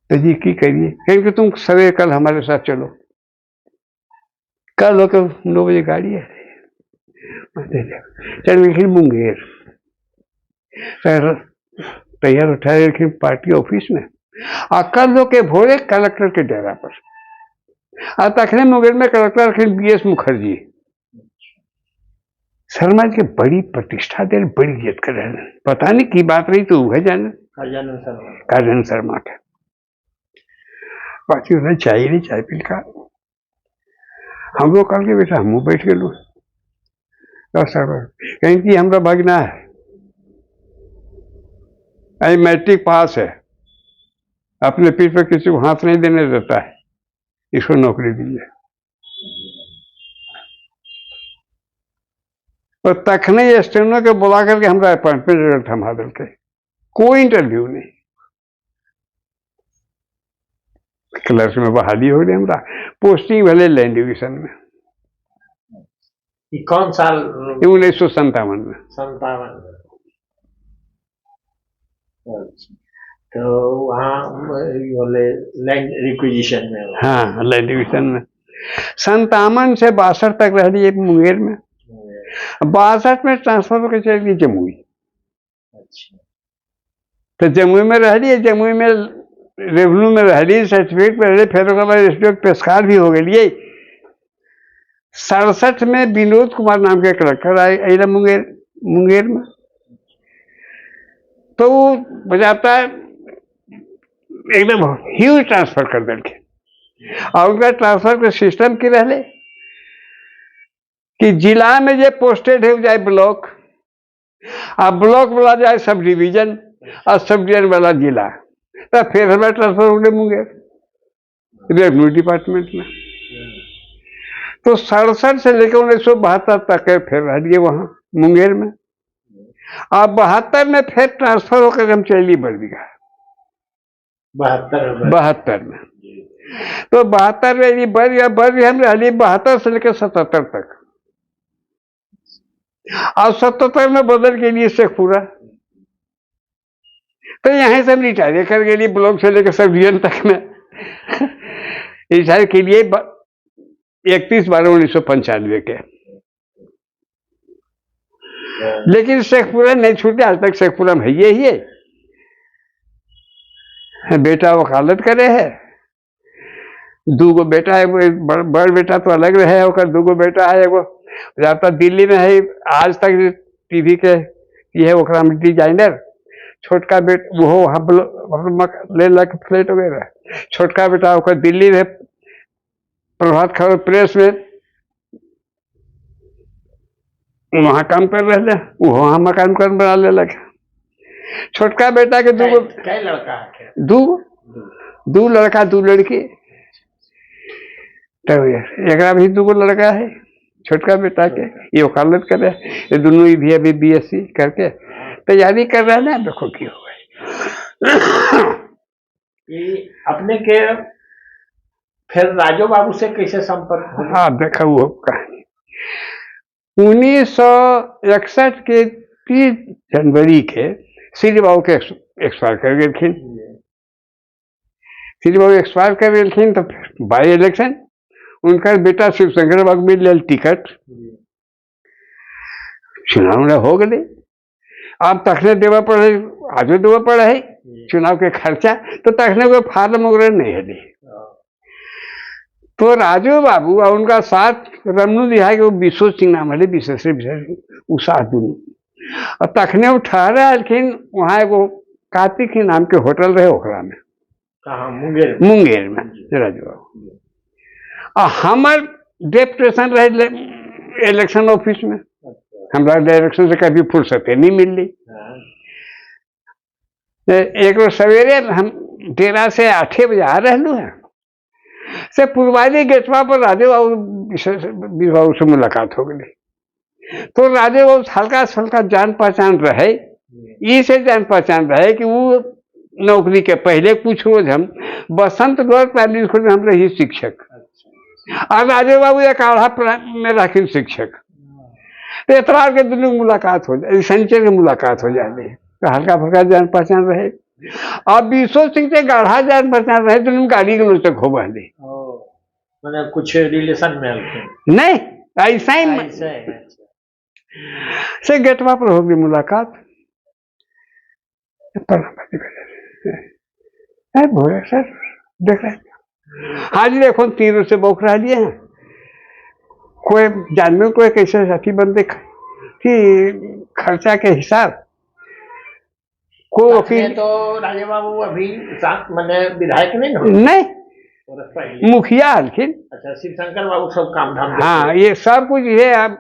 Speaker 1: तो जी की करिए, क्योंकि तुम सवेरे कल हमारे साथ चलो, कल होकर 9 बजे गाड़ी है, चल लेकिन मुंगेर तैयार उठा रखी पार्टी ऑफिस में, और कल लोग के भोरे कलेक्टर के डेरा पर। और तखने मुंगेर में कलेक्टर रखे BS मुखर्जी, शर्मा जी के बड़ी प्रतिष्ठा दे, बड़ी इज्जत कर रहे हैं। पता नहीं की बात रही तो वह जाने, काजन शर्मा के बाकी उन्हें चाहिए नहीं, चाय पी का हम लोग कल के बेटा हम बैठ गए कहीं कि हमरा भगना है, अभी मैट्रिक पास है, अपने पीठ पर किसी को हाथ नहीं देने देता है, इसको नौकरी दीजिए। और तखने स्टेनो के बुला करके हमरा अपॉइंटमेंट थमा दिलते, कोई इंटरव्यू नहीं। क्लर्क में बहाली हो गई, हमरा पोस्टिंग भले लैंड डिवीजन में।
Speaker 2: कौन साल?
Speaker 1: 1957 में।
Speaker 2: 57 तो वहाँ लैंड रिक्विजिशन में,
Speaker 1: हाँ लैंड डिवीजन में 57 से 62 तक रह रही मुंगेर में। 62 में ट्रांसफर होकर चली गई जमुई।
Speaker 2: अच्छा।
Speaker 1: तो जमुई में रह रही है, जमुई में रेवेन्यू में रह रही, सर्टिफिकेट पर रही, फिर उसके पेशकार भी हो गई। 67 में विनोद कुमार नाम के कलेक्टर आए मुंगेर में, तो वो बजाता एकदम ह्यूज ट्रांसफर कर देंगे। और उनका ट्रांसफर के सिस्टम की रहले कि जिला में जो पोस्टेड है जाए ब्लॉक, और ब्लॉक वाला जाए सब डिवीजन, और सब डिवीजन वाला जिला। तो फिर हमारा ट्रांसफर हो गए मुंगेर रेवेन्यू डिपार्टमेंट में। तो 67 से लेकर 1972 तक फिर रह लिए वहां मुंगेर में, और 72 में फिर ट्रांसफर होकर हम चली बरबीघा। 72 में तो 72 में बरबीघा हम रह लिए 72 से लेकर 77 तक, और 77 में बदल के लिए शेखपुरा। तो यहीं से हम रिटायर कर गए ब्लॉक से लेकर सब डिवीजन तक में रिटायर के लिए 31/12/1995 के। लेकिन शेखपुरा नहीं छूटे आज तक, शेखपुरा में है ही है। बेटा वकालत करे है, 2 गो बेटा है, बड़ बेटा तो अलग रहे, और 2 गो बेटा है, एगो जाता दिल्ली में है, आज तक टीवी के ये है डिजाइनर। छोटका बेटा वो वहाँ ले लग फ्लैट वगैरह, छोटका बेटा होकर दिल्ली में प्रभात खबर प्रेस में वहां काम कर रहे थे, वो वहां मकान बना ले लगे। छोटका बेटा के 2
Speaker 2: लड़का है,
Speaker 1: 2 लड़का 2 लड़की, तो एक भी 2 गो लड़का है, छोटका बेटा के, ये वकालत कर रहा है, ये दोनों ही भी अभी BSc करके तैयारी कर रहा है ना। देखो क्यों हुआ
Speaker 2: अपने के फिर राजू बाबू से कैसे संपर्क हुआ?
Speaker 1: हाँ देखा वो कहानी 1961 के 30 जनवरी के श्री बाबू के एक्सपायर कर गए। श्री बाबू एक्सपायर कर गए तो बाई इलेक्शन उनका बेटा शिवशंकर बाबू मिल लिया टिकट, चुनाव हो गए। अब तखने देवा पड़े, आजो देवा पड़ा है चुनाव के खर्चा, तो तखने कोई फार्म वगैरह नहीं है। तो राजू बाबू और उनका साथ रमनू दिहा के वो विश्व सिंह नाम है, वो साथ दोनों, और तखने वो ठहरा लेकिन वहाँ एगो कार्तिक नाम के होटल रहे ओकरा में,
Speaker 2: कहाँ? मुंगेर
Speaker 1: में राजू बाबू। और हमार डेप्यूटेशन रहे इलेक्शन ऑफिस में, हमारा डायरेक्शन से कभी फुर्सत नहीं मिल रही। एक रोज सवेरे हम डेरा से 8 बजे आ रहे हैं, से पूर्वादी गेटवा पर राजू बाबू से मुलाकात हो गई। तो राजू बाबू हल्का से हल्का जान पहचान रहे, इसे जान पहचान रहे कि वो नौकरी के पहले कुछ रोज हम बसंत गौर प्राइमरी स्कूल में हम रही शिक्षक, और राजू बाबू एक आढ़ा में रखी शिक्षक। तो इतवार के दिन मुलाकात हो जाए, शनिचर की मुलाकात हो जाए, तो हल्का फल्का जान पहचान रहे। अब विश्व सिंह से गाढ़ा जान पहचान रहे तो गाड़ी के लोग हो बहले,
Speaker 2: मतलब कुछ रिलेशन में
Speaker 1: नहीं ऐसा ही से गेटवा पर होगी मुलाकात। बोले सर देख रहे हाँ जी देखो 3 रोज से बौखरा लिए हैं, कोई जानवर कोई कैसे साथी बंदे कि खर्चा के हिसाब को वकील।
Speaker 2: तो राजे बाबू अभी मैंने विधायक नहीं
Speaker 1: मुखिया हल्किन।
Speaker 2: अच्छा, शिवशंकर बाबू सब काम धाम।
Speaker 1: हाँ ये सब कुछ है अब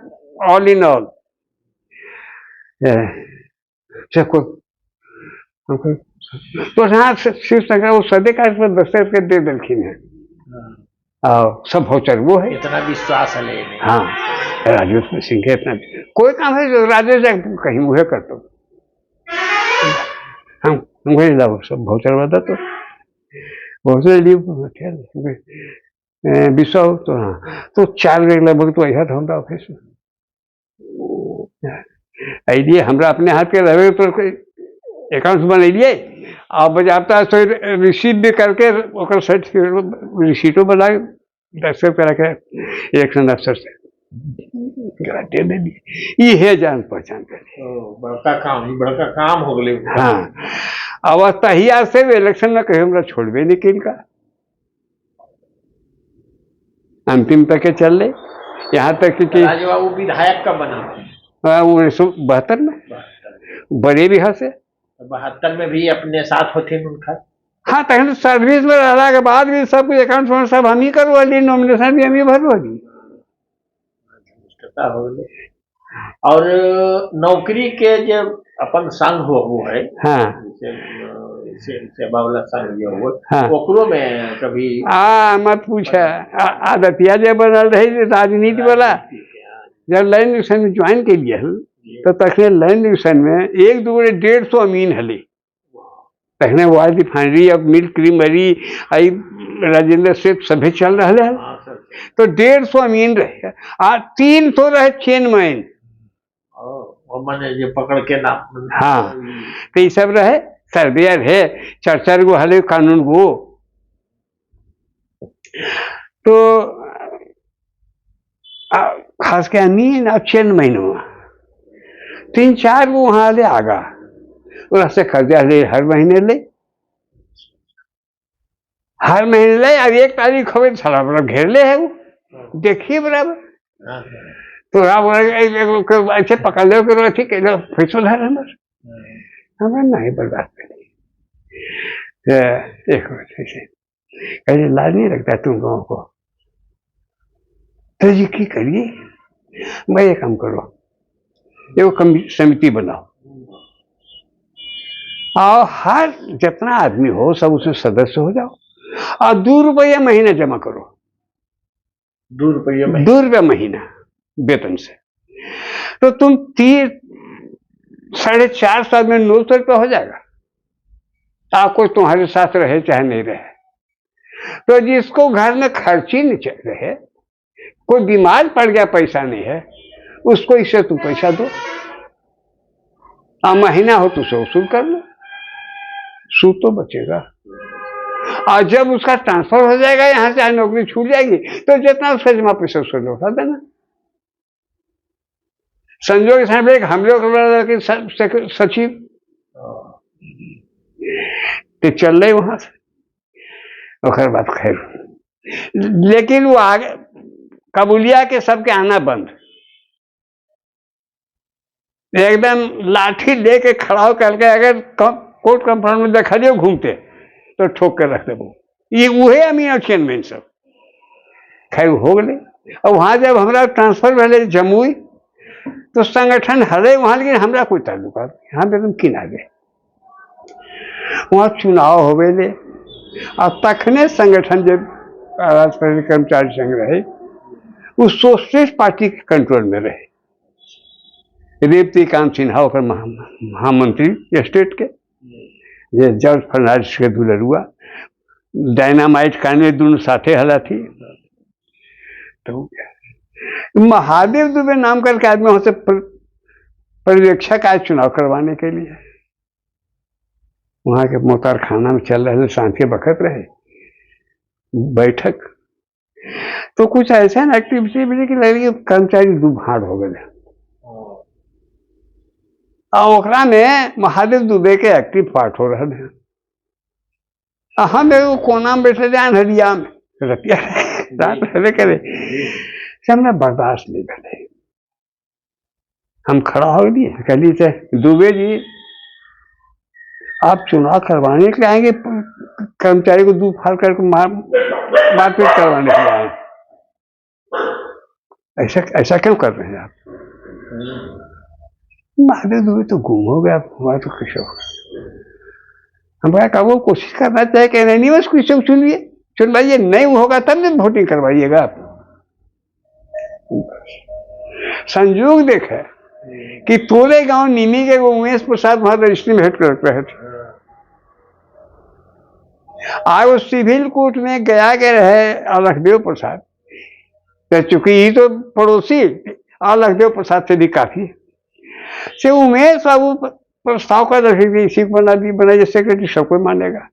Speaker 1: ऑल इन ऑल। तो हाँ शिवशंकर वो सदे का 10 रुपये दे दिलखिन है, सब भौचर वो है,
Speaker 2: इतना विश्वास है।
Speaker 1: हाँ राजेश सिंह के इतना कोई काम है जो राजेश कहीं मुहे कर दो, हम लाओ सब भौचर बता तो भौचर विश्व। तो हाँ तो 4 बजे लगभग तो यह था हमारा ऑफिस में आइडिए हमरा अपने हाथ के रहे तो अकाउंट बनैलिए और बजाता तो रिसीव भी करके सर्टिफिकेट रिसीटो बना 10 रुपये रखे इलेक्शन अफसर से दे दिए। ये है जान पहचान कर
Speaker 2: बड़का काम हो गए।
Speaker 1: हाँ अब तहिया से इलेक्शन में कहीं हमरा छोड़बे नहीं किन का, अंतिम तक के चल रहे, यहाँ तक कि
Speaker 2: राजू बाबू विधायक कब बना?
Speaker 1: 1972 में बड़े भी से
Speaker 2: 72 में भी अपने साथ होते उनका।
Speaker 1: हाँ तक सर्विस में रहने के बाद भी सब कुछ अकाउंट सब हम ही करवाली, नॉमिनेशन भी हम ही भरवाली।
Speaker 2: और नौकरी के जो अपन संघ हो है,
Speaker 1: हाँ
Speaker 2: सेवा वाला संघ जो हो,
Speaker 1: हाँ
Speaker 2: ओकरो में कभी
Speaker 1: मत पूछा आदतिया जब बनल रही राजनीति वाला, जब लाइन डिवीजन में ज्वाइन के लिए तो तखने लाइन डिवीजन में 1-2-150 अमीन हले, तखने वाइल्ड रिफाइनरी अब मिल्क क्रीमरी आई राजेंद्र सेठ सभे चल रहा है, तो 150 अमीन रहे आ 300 रहे चेन मैन,
Speaker 2: मैंने जो पकड़ के नाम।
Speaker 1: हाँ तो ये सब रहे सर्वेयर है 4-4 गो हले कानून गो। तो खास के नहीं ना चेन महीनों 3-4 गो वहां ले आगा और से खर्चा ले हर महीने ले अब 1 तारीख हो गई सारा बराबर घेर ले है वो देखिए बराबर। तो आप ऐसे पकड़ लो करो ठीक है फैसला है हमें नहीं बर्बाद करिए। एक ऐसे कहीं लाज नहीं लगता तुम लोगों को, तो जी की करिए मैं ये काम करो, एक समिति बनाओ और हर जितना आदमी हो सब उसमें सदस्य हो जाओ और 2 रुपया महीना जमा करो।
Speaker 2: 2 रुपया
Speaker 1: 2 रुपया महीना वेतन से। तो तुम 4.5 साल में 900 रुपये हो जाएगा, आपको तुम्हारे साथ रहे चाहे नहीं रहे। तो जिसको घर में खर्च ही नहीं चल रहे, कोई बीमार पड़ गया, पैसा नहीं है, उसको इससे तुम पैसा दो, महीना हो तो उसे वसूल कर लो, सूद तो बचेगा। और जब उसका ट्रांसफर हो जाएगा, यहां से नौकरी छूट जाएगी, तो जितना उसका जमा पैसा उसको लौटा देना। संजोग साहब एक हम लोग सचिव तो चल रहे वहां से, और बात खैर, लेकिन वो आगे कबूलिया के सबके आना बंद, एकदम लाठी लेके खड़ा हो करके अगर कोर्ट कंपाउंड में देखा दियो घूमते तो ठोक कर रखते वो, ये वही अमीन और चेयरमैन सब। खैर हो गए। और वहां जब हमारा ट्रांसफर भले जमुई, तो संगठन हरे वहां, लेकिन हमारा कोई ताल्लुका नहीं, हम एकदम किनारे। वहां चुनाव हो गए, और तखने संगठन जब कर्मचारी संघ रहे, उस सोशलिस्ट पार्टी के कंट्रोल में रहे। रेवती कांत सिन्हा होकर महामंत्री स्टेट के, ये जॉर्ज फर्नांडिस के दुलरुआ, डायनामाइट काने दोनों साथे हला थी। तो महादेव दुबे नाम करके आदमी वहां से पर्यवेक्षक आए चुनाव करवाने के लिए। वहां के मोतार खाना में चल रहे, सांझ के बखत रहे बैठक, तो कुछ ऐसा एक्टिविटी मिली कि लड़की कर्मचारी दुभाड़ हो गए, और ओकरा में महादेव दुबे के एक्टिव पार्ट हो रहे हैं। हम एगो कोना में बैठे थे अनहरिया में, रतिया रात रहने करे, हमरा बर्दाश्त नहीं करे, हम खड़ा हो गए, कहली से दुबे जी आप चुनाव करवाने के लिए आएंगे, कर्मचारी को दूध फाड़ करके मारपीट करवाने के लिए आए, ऐसा क्यों कर रहे हैं आप? महादेव दुबे तो गुम हो गया, हमारा तो खुश होगा। हमारा का वो कोशिश करना चाहिए कि नहीं बस कुछ चुनवाइए, नहीं होगा तब जब वोटिंग करवाइएगा आप। संयोग देखा कि तोरे गांव निमी के उमेश प्रसाद वहां रजिस्ट्री में हेड क्लर्क रहे थे, आज वो सिविल कोर्ट में गया के रहे लखदेव प्रसाद, चूंकि ये तो पड़ोसी लखदेव प्रसाद से भी काफी से उमेश बाबू प्रस्ताव कर रखे थे, इसी को बना सेक्रेटरी, सबको मानेगा,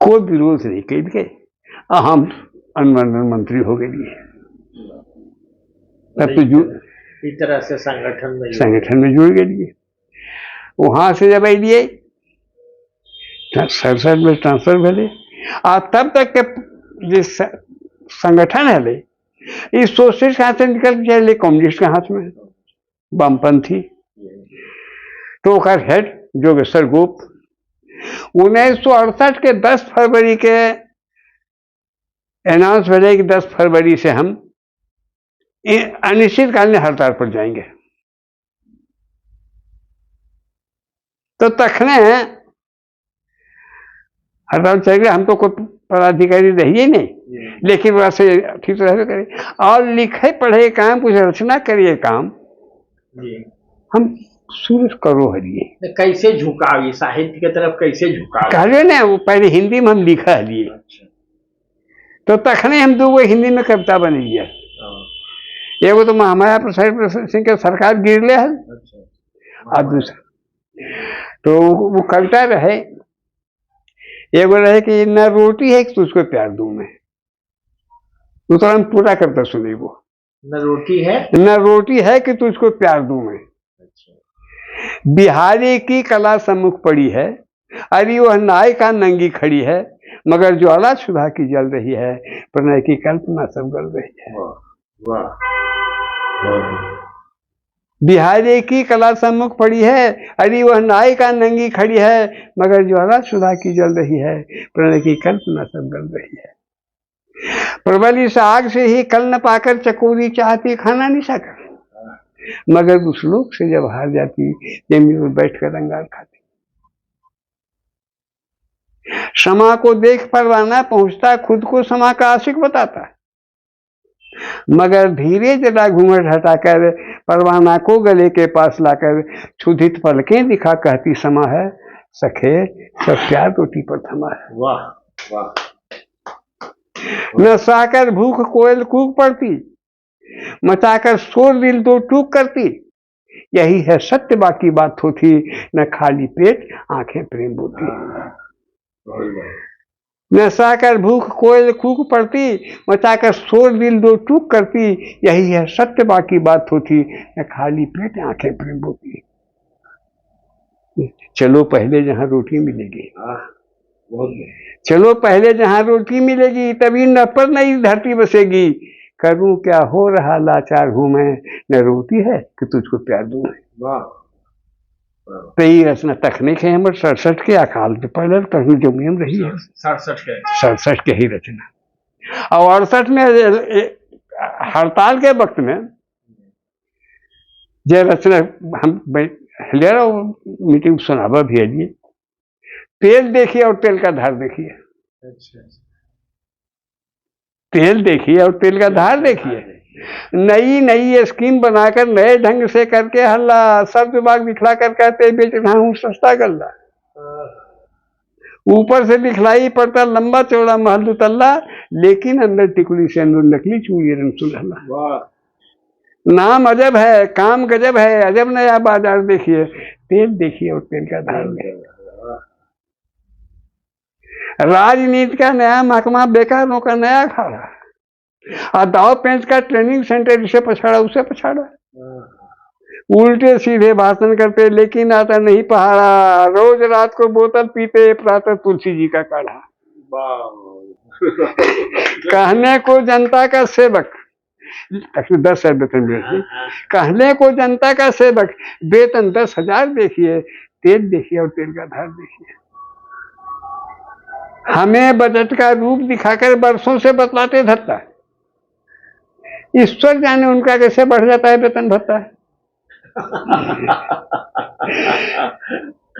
Speaker 1: कोई विरोध नहीं के हम अनुमंडल मंत्री हो गए। तब तो
Speaker 2: इस तरह से
Speaker 1: संगठन में जुड़ गए। वहां से जब आइए सरसर में ट्रांसफर भले, और तब तक के जिस संगठन है इस सोशलिस्ट के हाथ से निकल चले कम्युनिस्ट के हाथ में, वामपंथी। तो हेड जोगेश्वर गोप 1968 के 10 फरवरी के अनाउंस भले कि 10 फरवरी से हम अनिश्चितकालीन हड़ताल पर जाएंगे। तो तखने हड़ताल चलेगा, हम तो कोई पदाधिकारी रहिए नहीं, लेकिन वहां से ठीक तरह से करें और लिखे पढ़े काम, कुछ रचना करिए काम, हम शुरू करो हरिए।
Speaker 2: कैसे झुकाव, ये साहित्य की तरफ कैसे झुकाव?
Speaker 1: कहलिए ना, वो पहले हिंदी में हम लिखा हलिए। तो तखने हम 2 हिंदी में कविता बनी है। एगो तो महामाया प्रसाद सिंह के सरकार गिरले है, और दूसरा तो वो कविता रहे, एगो रहे कि न रोटी है कि तुझको प्यार दूं मैं, तो हम पूरा कविता सुनी। वो
Speaker 2: न रोटी है
Speaker 1: कि तुझको प्यार दूं मैं, बिहारी की कला सम्मुख पड़ी है, अरे वह नाय का नंगी खड़ी है, मगर ज्वाला सुधा की जल रही है, प्रणय की कल्पना सब गल रही है। बिहारी की कला सम्मुख पड़ी है, अरे वह नाय का नंगी खड़ी है, मगर ज्वाला सुधा की जल रही है, प्रणय की कल्पना सब गल रही है। प्रबल इस आग से ही कल न पाकर चकोरी चाहती खाना नहीं सका, मगर उस लोग से जब हार जाती जमीन में बैठकर अंगार खाती। समा को देख परवाना पहुंचता, खुद को समा का आशिक बताता। मगर धीरे जरा घूंघट हटाकर परवाना को गले के पास लाकर क्षुधित पलकें दिखा कहती समा है, सखे सब प्यार रोटी पर थमा है।
Speaker 2: वाह वाह।
Speaker 1: न साकर भूख कोयल कूक पड़ती, मचाकर शोर दिल दो टूक करती, यही है सत्य बाकी बात होती, न खाली पेट आंखें प्रेम बोती। न साकर भूख कोयल कूक पड़ती, मचाकर शोर दिल दो टूक करती, यही है सत्य बाकी बात होती, न खाली पेट आंखें प्रेम बोती। चलो पहले जहां रोटी मिलेगी, चलो पहले जहां रोटी मिलेगी, तभी न पर नई धरती बसेगी। करूं क्या हो रहा लाचार हूं मैं, न रोटी है कि तुझको प्यार दूं मैं। तई रचना तकनीक है हमर 67 के अकाल के पहले तकनीक जो नियम रही है 67 के ही रचना। और 68 में हड़ताल के वक्त में जो रचना हम ले रहा हूँ मीटिंग सुनावा भी है जी। तेल देखिए और तेल का धार देखिए। अच्छा। तेल देखिए और तेल का धार देखिए। नई नई स्कीम बनाकर नए ढंग से करके हल्ला, सब विभाग दिखला कर कहते बेच रहा हूँ सस्ता गल्ला। ऊपर से दिखलाई पड़ता लंबा चौड़ा महल दुतल्ला, लेकिन अंदर टिकुली से अंदर नकली चूड़ी रंग सुलहला। नाम अजब है, काम गजब है, अजब नया बाजार देखिए। तेल देखिए और तेल का धार देखिए। राजनीति का नया महकमा, बेकारों का नया अखाड़ा, और दाव पेंच का ट्रेनिंग सेंटर, इसे पछाड़ा उसे पछाड़ा। उल्टे सीधे भाषण करते लेकिन आता नहीं पहाड़ा, रोज रात को बोतल पीते प्रातः तुलसी जी का काढ़ा। कहने को जनता का सेवक, 10 वेतन मिलती, कहने को जनता का सेवक, वेतन 10,000 देखिए। तेल देखिए और तेल का धार देखिए। हमें बजट का रूप दिखाकर बरसों से बतलाते धत्ता, ईश्वर जाने उनका कैसे बढ़ जाता है वेतन भत्ता।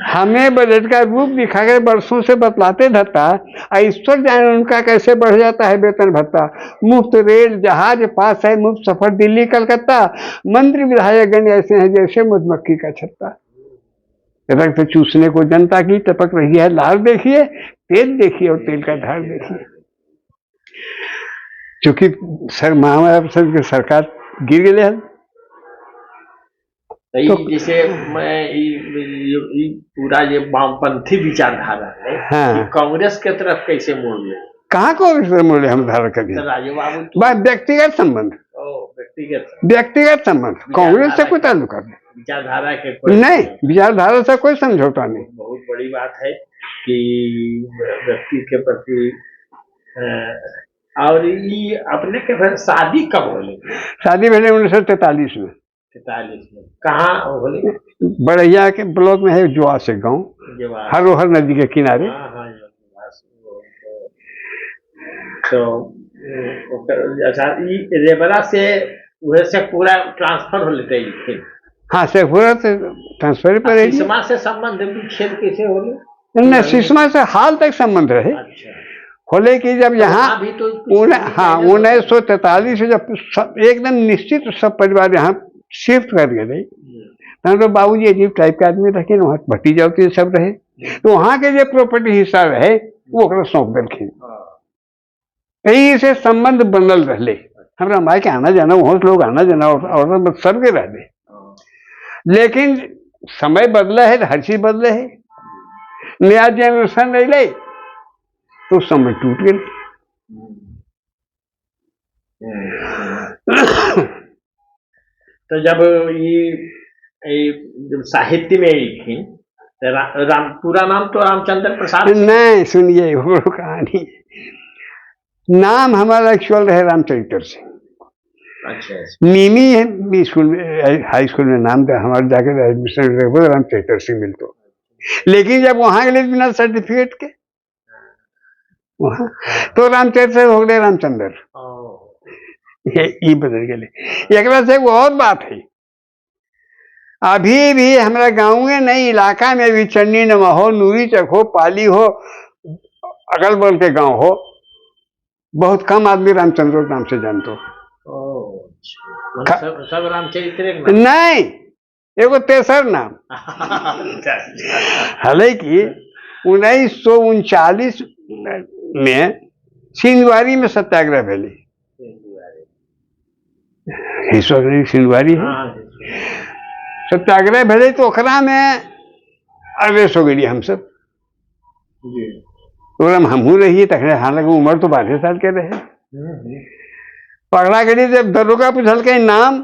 Speaker 1: हमें बजट का रूप दिखाकर बरसों से बतलाते धत्ता, ईश्वर जाने उनका कैसे बढ़ जाता है वेतन भत्ता। मुफ्त रेल जहाज पास है, मुफ्त सफर दिल्ली कलकत्ता, मंत्री विधायक गण ऐसे हैं जैसे मधुमक्खी का छत्ता। रक्त चूसने को जनता की टपक रही है लाल देखिए। तेल देखिए और तेल का धार देखिए। क्योंकि महाराष्ट्र सरकार गिर गए हैं
Speaker 2: तो जैसे मैं पूरा ये वामपंथी विचारधारा है, हाँ। कांग्रेस के तरफ कैसे मोड़ ले?
Speaker 1: कहाँ कांग्रेस से मोड़े हम धारा कभी? व्यक्तिगत संबंध, व्यक्तिगत संबंध, कांग्रेस से कोई ताल्लुक नहीं,
Speaker 2: विचारधारा के
Speaker 1: नहीं, विचारधारा से कोई समझौता नहीं।
Speaker 2: बहुत बड़ी बात है कि व्यक्ति के प्रति। और ये अपने के फिर शादी कब होले?
Speaker 1: शादी मैंने 1943 में।
Speaker 2: 43 में कहाँ होले?
Speaker 1: बड़ैया के ब्लॉक में है जुआ से गाँव, हरोहर नदी के किनारे।
Speaker 2: तो अच्छा, रेबरा से वह से पूरा ट्रांसफर हो लेते हैं।
Speaker 1: हाँ, से पूरा ट्रांसफर पर है।
Speaker 2: सिसमा से संबंध विच्छेद कैसे होले?
Speaker 1: नहीं, सिसमा से हाल तक संबंध रहे। अच्छा। होले कि जब यहाँ तो 1943 से जब एकदम निश्चित सब परिवार यहाँ शिफ्ट कर गए, तो बाबूजी अजीब टाइप के आदमी रखे, वहाँ भतीजा होती सब रहे, तो वहाँ के जो प्रॉपर्टी हिस्सा रहे वो सौंप दिलखिन। कहीं से संबंध बनल रहे। हमारा माई के आना जाना, वहाँ लोग आना जाना और सबके रहे। लेकिन समय बदला है, हर चीज बदले है, नया जनरेशन रहे तो समय टूट गए।
Speaker 2: तो जब ये जब साहित्य में थी, पूरा नाम तो रामचंद्र प्रसाद
Speaker 1: नहीं, सुनिए वो कहानी। नाम हमारा एक्चुअल है रामचरित्र सिंह।
Speaker 2: अच्छा।
Speaker 1: नीमी स्कूल में, हाई स्कूल में नाम था हमारे, जाकर एडमिशन रामचरित्र सिंह मिलते। लेकिन जब वहां गए बिना सर्टिफिकेट के वहां, तो रामचरित्र हो गए रामचंद्र। ये बदल गए। एक से वो और बात है, अभी भी हमारा गाँव में नहीं, इलाका में भी चन्नी नमा हो, नूरी चक हो, पाली हो, अगल बगल के गांव हो, बहुत कम आदमी रामचंद्र नाम से जानते हो।
Speaker 2: सब रामचरित्र एक नाम
Speaker 1: नहीं, एगो तेसर नाम। हालांकि 1939 में सिंधुआरी में सत्याग्रह भेली। सिंधुआरी है, सत्याग्रह भेले तो ओकरा में अरेस्ट हो गई हम सब। हमहू रहिए तखने, हालांकि उम्र तो 12 साल के रहे। पकड़ा गई, जब दरोगा पूछल के नाम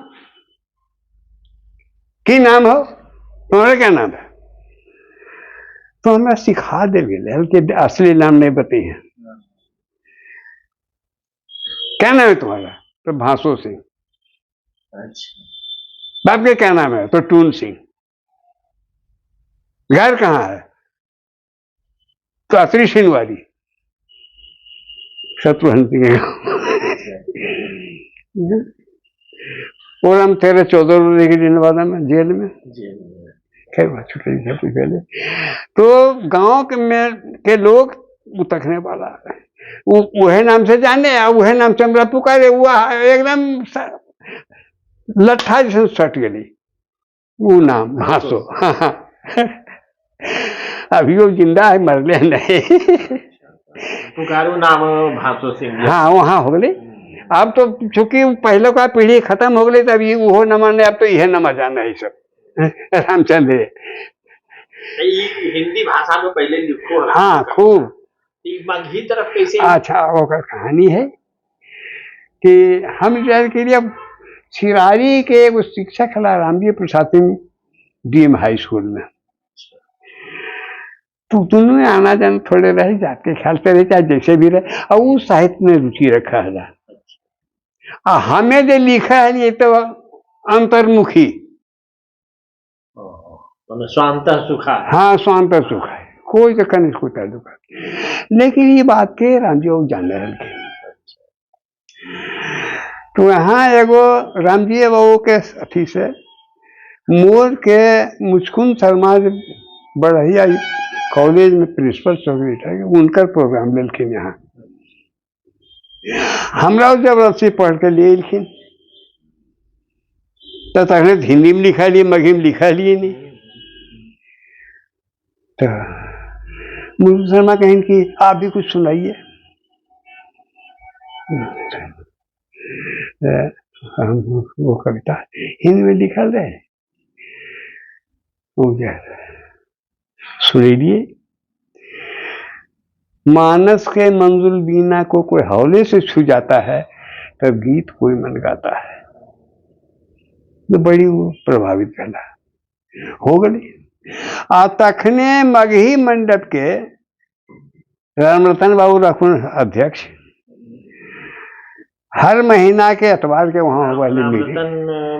Speaker 1: की नाम हो, तुम्हारा क्या नाम है, तो हमें सिखा दे गए कि असली नाम नहीं बताई है। क्या नाम है तुम्हारा, तो भांसो सिंह।
Speaker 2: अच्छा।
Speaker 1: बाप के क्या नाम है, तो टून सिंह। घर कहाँ है, तो असली सिंधुआरी, शत्रुघ्न सिंह। और हम 13-14 रोज के दिन बाद में जेल में। खैर वहाँ छुट्टी सब कुछ पहले तो गांव के लोग उतकने वाला वह नाम से जाने, वह नाम से हमरा पुकारे, वो एकदम लट्ठा जैसे सट गई वो नाम भांसो। अभी वो जिंदा है, मरले नहीं।
Speaker 2: पुकारू नाम भांसो सिंह।
Speaker 1: हाँ, वहाँ हो गई। अब तो चूंकि पहले का पीढ़ी खत्म हो गई, तब ये वो न माने, अब तो यह न जाना है सब। रामचंद्र
Speaker 2: हिंदी भाषा में पहले लिखो।
Speaker 1: हाँ, खूब।
Speaker 2: मगही तरफ कैसे?
Speaker 1: अच्छा, वो कहानी है कि हम विचार के लिए, अब सिरारी के वो शिक्षक हला Ramji Prasad Singh DM high school में, तो दोनों में आना जाना थोड़े रह जाते, ख्याल से रहे, चाहे जैसे भी रहे। और वो साहित्य में रुचि रखा है। हमें जो लिखा है ये तो अंतर्मुखी,
Speaker 2: स्वांत सुखा।
Speaker 1: हाँ, स्वांत सुखा है, कोई तो कनिष्ठ को ताल्लुक। लेकिन ये बात के रामजी जान रहे थे। तो यहाँ एगो रामजी बाबू के अथी से मोर के मुचकुंद शर्मा बढ़िया कॉलेज में प्रिंसिपल सेक्रेटरी, उनकर प्रोग्राम लेकिन यहाँ हमरा जबरदस्ती पढ़ के ले लिखिन, तो तखने हिंदी में लिखा लिए, मगही में लिखा लिए नहीं। तो मुझे शर्मा कहें कि आप भी कुछ सुनाइए। हम वो कविता हिंदी में लिखा रहे, सुनिए। मानस के मंजुल बीना को कोई हौले से छू जाता है, तब गीत कोई मन गाता है। तो बड़ी वो प्रभावित कला हो गई। आ तखने मगही मंडप के रामरतन बाबू रखुन अध्यक्ष, हर महीना के एतवार के वहाँ वाली मीटिंग।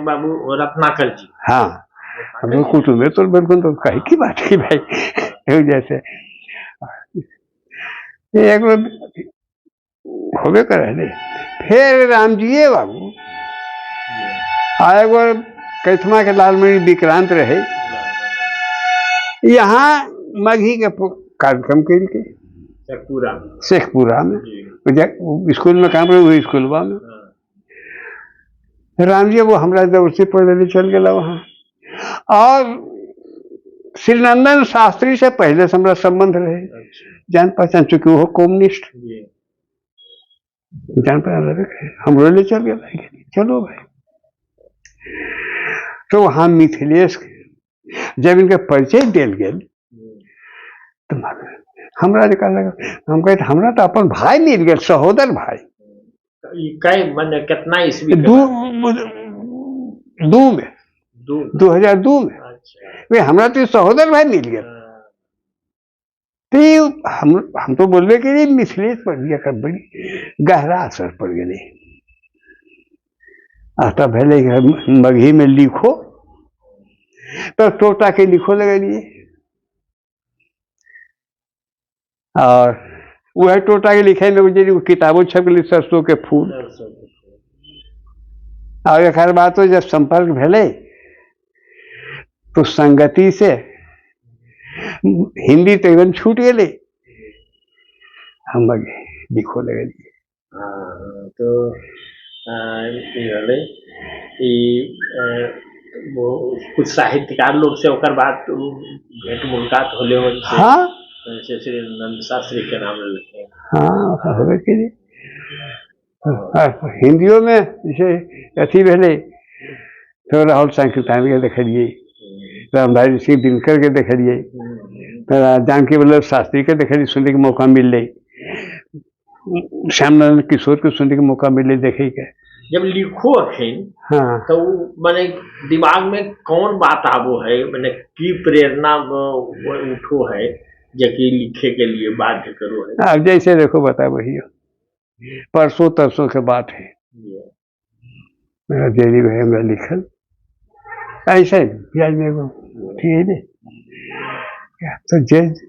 Speaker 2: बाबू रत्नाकर जी।
Speaker 1: हाँ, हम लोग कुटुंब में तो बिल्कुल तो कहीं की बात की भाई। जैसे एक होबे करे। फिर रामजी बाबू आए गो कैथमा के लालमणि विक्रांत रहे, यहाँ मगही के कार्यक्रम के शेखपुरा में स्कूल में काम रहे, स्कूल में रामजी वो हमारा जबरदस्ती पढ़ने चल गया वहाँ। और श्रीनंदन शास्त्री से पहले से हमारा संबंध रहे, जान पहचान, चूंकि वो कम्युनिस्ट, जान पहचान रहे, हम ले चल गए भाई, चलो भाई। तो वहाँ मिथिलेश जब इनका परिचय दिल गए, तो हमरा हम कहते हमरा तो अपन भाई मिल गए, सहोदर भाई।
Speaker 2: कितना ईस्वी?
Speaker 1: 2002 में। वे हमरा तो सहोदर भाई मिल गए। तो हम तो बोलबे कि मिथिलेश पर बड़ी गहरा असर पड़ गए। आता पहले मगही में लिखो, तो टोटा के लिखो लगे लिए, और वह टोटा के लिखे में किताबों छप गई, सरसों के फूल। और एक बात तो जब संपर्क भेले, तो संगति से हिंदी तो एकदम छूट गए, हम लिखो लगे लिए।
Speaker 2: तो कि वो कुछ साहित्यकार लोग से ओकर बाद भेंट मुलाकात होले हो जैसे
Speaker 1: हाँ
Speaker 2: जैसे श्री नंद शास्त्री के नाम लेते हैं।
Speaker 1: हाँ होबे करी। हिंदियों में जैसे अथी भेले तो राहुल सांकृत्यायन के देखलिए, रामधारी सिंह दिनकर के देखलिए, जानकी वल्लभ शास्त्री के देखलिए, सुनने के मौका मिले, श्यामनारायण किशोर के सुनने के मौका मिले देखे के।
Speaker 2: जब लिखो अखिन
Speaker 1: हाँ
Speaker 2: तो मैंने दिमाग में कौन बात आबो है, मैंने की प्रेरणा उठो है जबकि लिखे के लिए बाध्य करो है।
Speaker 1: अब जैसे देखो बता वही परसों तरसों के बात है, मेरा डेली भाई मेरा लिखल ऐसा ही आज मेरे को ठीक है ने तो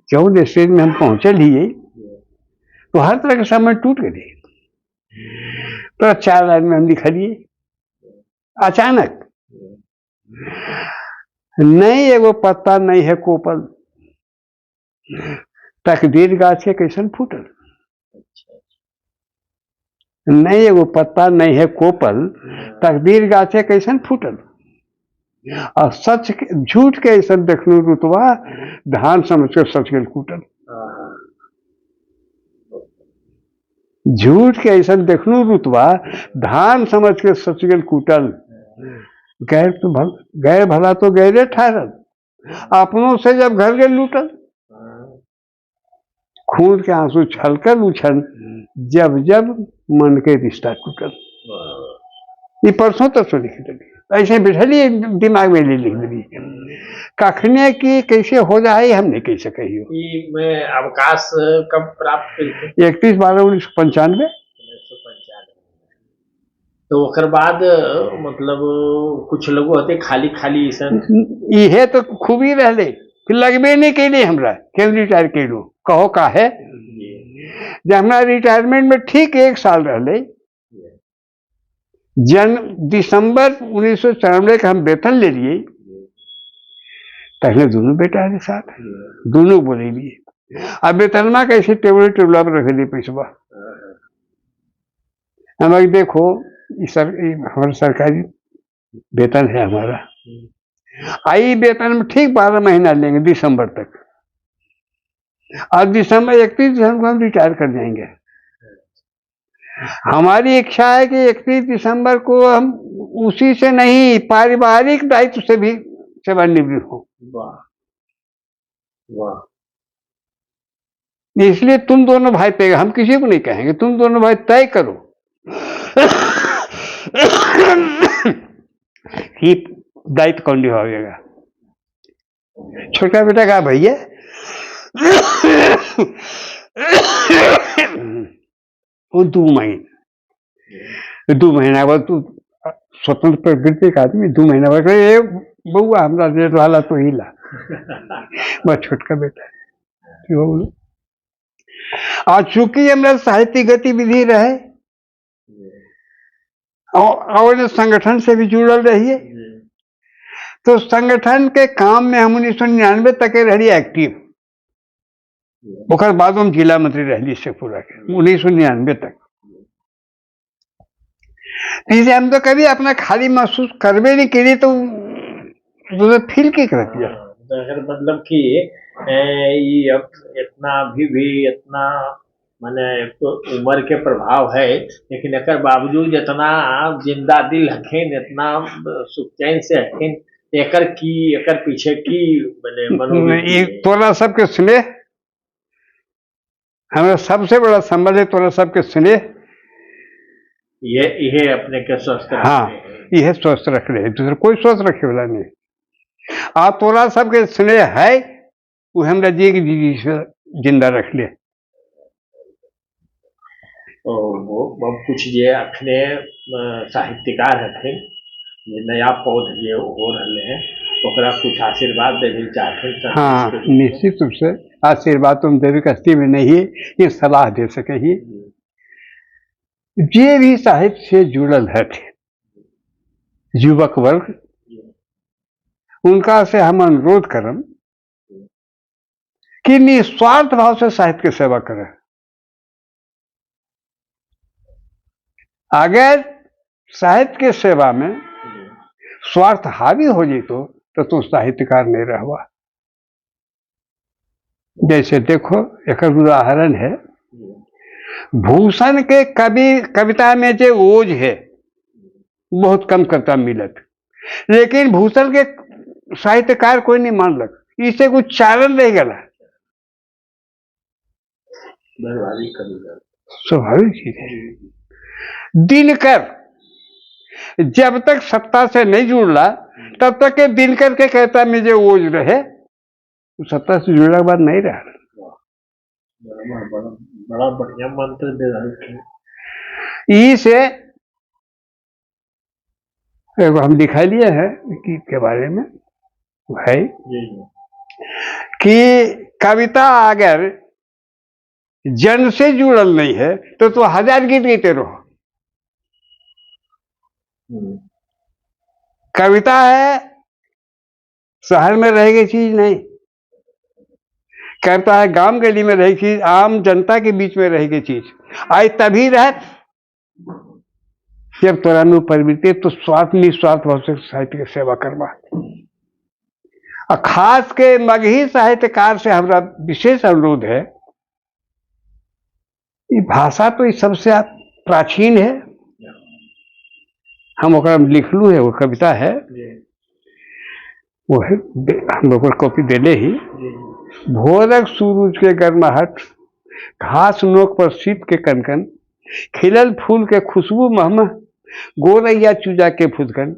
Speaker 1: जौन स्टेज में हम पहुंचल ही तो हर तरह के सामान टूट गए। तो 4 लाइन में हम लिखलिए अचानक, नहीं एगो पत्ता नहीं है कोपल, तकदीर गाछ के कैसन फूटल। नहीं एगो पत्ता नहीं है कोपल, तकदीर गाछे कैसन फूटल। और सच झूठ के ऐसा देखलू रुतवा, धान समझ के सच गेल कूटल। झूठ के ऐसा देखलू रुतवा, धान समझ के सच गेल कूटल। गैर भला तो गैरे ठहरल, अपनों से जब घर के लूटल। खून के आंसू छलकर उछल, जब जब मन के रिश्ता टूटल। ये परसों तक तो लिख लगी ऐसे बिठली दिमाग में ले लिख दी। कखने की कैसे हो जाए हम नहीं कह सके।
Speaker 2: मैं अवकाश कब प्राप्त करी?
Speaker 1: 31/12/1995।
Speaker 2: तो ओकर बाद मतलब कुछ लोग होते खाली खाली
Speaker 1: इहे तो खूबी रहले, फिर लगबे नहीं कैले हमरा क्यों रिटायर कैलू। कहो का है जब हमारा रिटायरमेंट में ठीक 1 साल रहले, दिसंबर 1994 का हम वेतन ले लिए। पहले दोनों बेटा के साथ दोनों बोले लिए, अब वेतनमा कैसे टेबल पर रख दिए पैसा। हमारे देखो हमारा सरकारी वेतन है हमारा, आई वेतन में ठीक 12 महीना लेंगे दिसंबर तक, और दिसंबर 31 दिसंबर को हम रिटायर कर जाएंगे। हमारी इच्छा है कि 31 दिसंबर को हम उसी से नहीं पारिवारिक दायित्व से भी सेवानिवृत्त हो। इसलिए तुम दोनों भाई तय, हम किसी को नहीं कहेंगे, तुम दोनों भाई तय करो कि दायित्व कौन निभाएगा। छोटा बेटा कहा भैया वो 2 महीना बाद तू स्वतंत्र प्रवृत्ति का आदमी 2 महीना बाद ये बउआ हमरा रेट वाला तो ही ला। बस छोटका बेटा बोलो। और चूंकि हमारा साहित्य गतिविधि रहे और संगठन से भी जुड़ल रहिए, तो संगठन के काम में हम 1999 तक रही एक्टिव। ओकर बाद हम जिला मंत्री रही शेखपुरा के 1999 तक। इसे हम तो कभी अपना खाली महसूस करबे नहीं करी, तो फील की करती है।
Speaker 2: मतलब कि अब इतना भी इतना माने तो उम्र के प्रभाव है, लेकिन एक बावजूद इतना जिंदा दिल हखिन, इतना सुख चैन से हखिन, एकर पीछे की माने
Speaker 1: तोरा सबके स्नेह हमारा सबसे बड़ा संबल है। तोरा सबके स्नेह
Speaker 2: ये अपने के स्वस्थ रखे।
Speaker 1: हाँ यह स्वस्थ रख रहे, दूसरा कोई स्वस्थ रखे वाला नहीं। आ तोरा सबके स्नेह है वो हमरा जी से जिंदा रख ले।
Speaker 2: वो कुछ जे अखने साहित्यकार हथिन ये नया पौध जे हो रहे हैं, ओकरा कुछ आशीर्वाद देवे चाहते।
Speaker 1: हाँ निश्चित रूप से आशीर्वाद तुम देवे कस्ती में नहीं है, ये सलाह दे सके ही। जे भी साहित्य से जुड़ल है युवक वर्ग, उनका से हम अनुरोध करम कि निस्वार्थ भाव से साहित्य की सेवा करें। अगर साहित्य के सेवा में स्वार्थ हावी हो जी तो तू साहित्यकार नहीं रहवा। जैसे देखो एक उदाहरण है, भूषण के कविता में जो ओज है बहुत कम करता मिलत, लेकिन भूषण के साहित्यकार कोई नहीं मान लग, इसे कुछ चारण रह गला। स्वाभाविक चीज है। दिनकर जब तक सत्ता से नहीं जुड़ला तब तक के दिनकर के कहता में जो ओज रहे, सत्ता से जुड़ने के बाद नहीं रहा।
Speaker 2: बड़ा बढ़िया मंत्र दे रहे
Speaker 1: ई से हम दिखाई लिए हैं कि के बारे में भाई कि कविता अगर जन से जुड़ल नहीं है तो हजार गीत गीते रहो। कविता है शहर में रहेगी चीज नहीं, कविता है गांव गली में रहेगी चीज, आम जनता के बीच में रहेगी चीज। आज तभी रहत जब तोरा में प्रवृत्ति तो स्वार्थ निस्वार्थ भाव से साहित्य की सेवा करवा। और खास के मगही साहित्यकार से हमारा विशेष अनुरोध है, ये भाषा तो ये सबसे प्राचीन है, हम लिखलू है, वो कविता है, वो है हम लोग कॉपी देले ही। भोरक सूरज के गर्माहट, घास नोक पर शीत के कनकन, खिलल फूल के खुशबू महमह, गोरैया चूजा के फुदकन,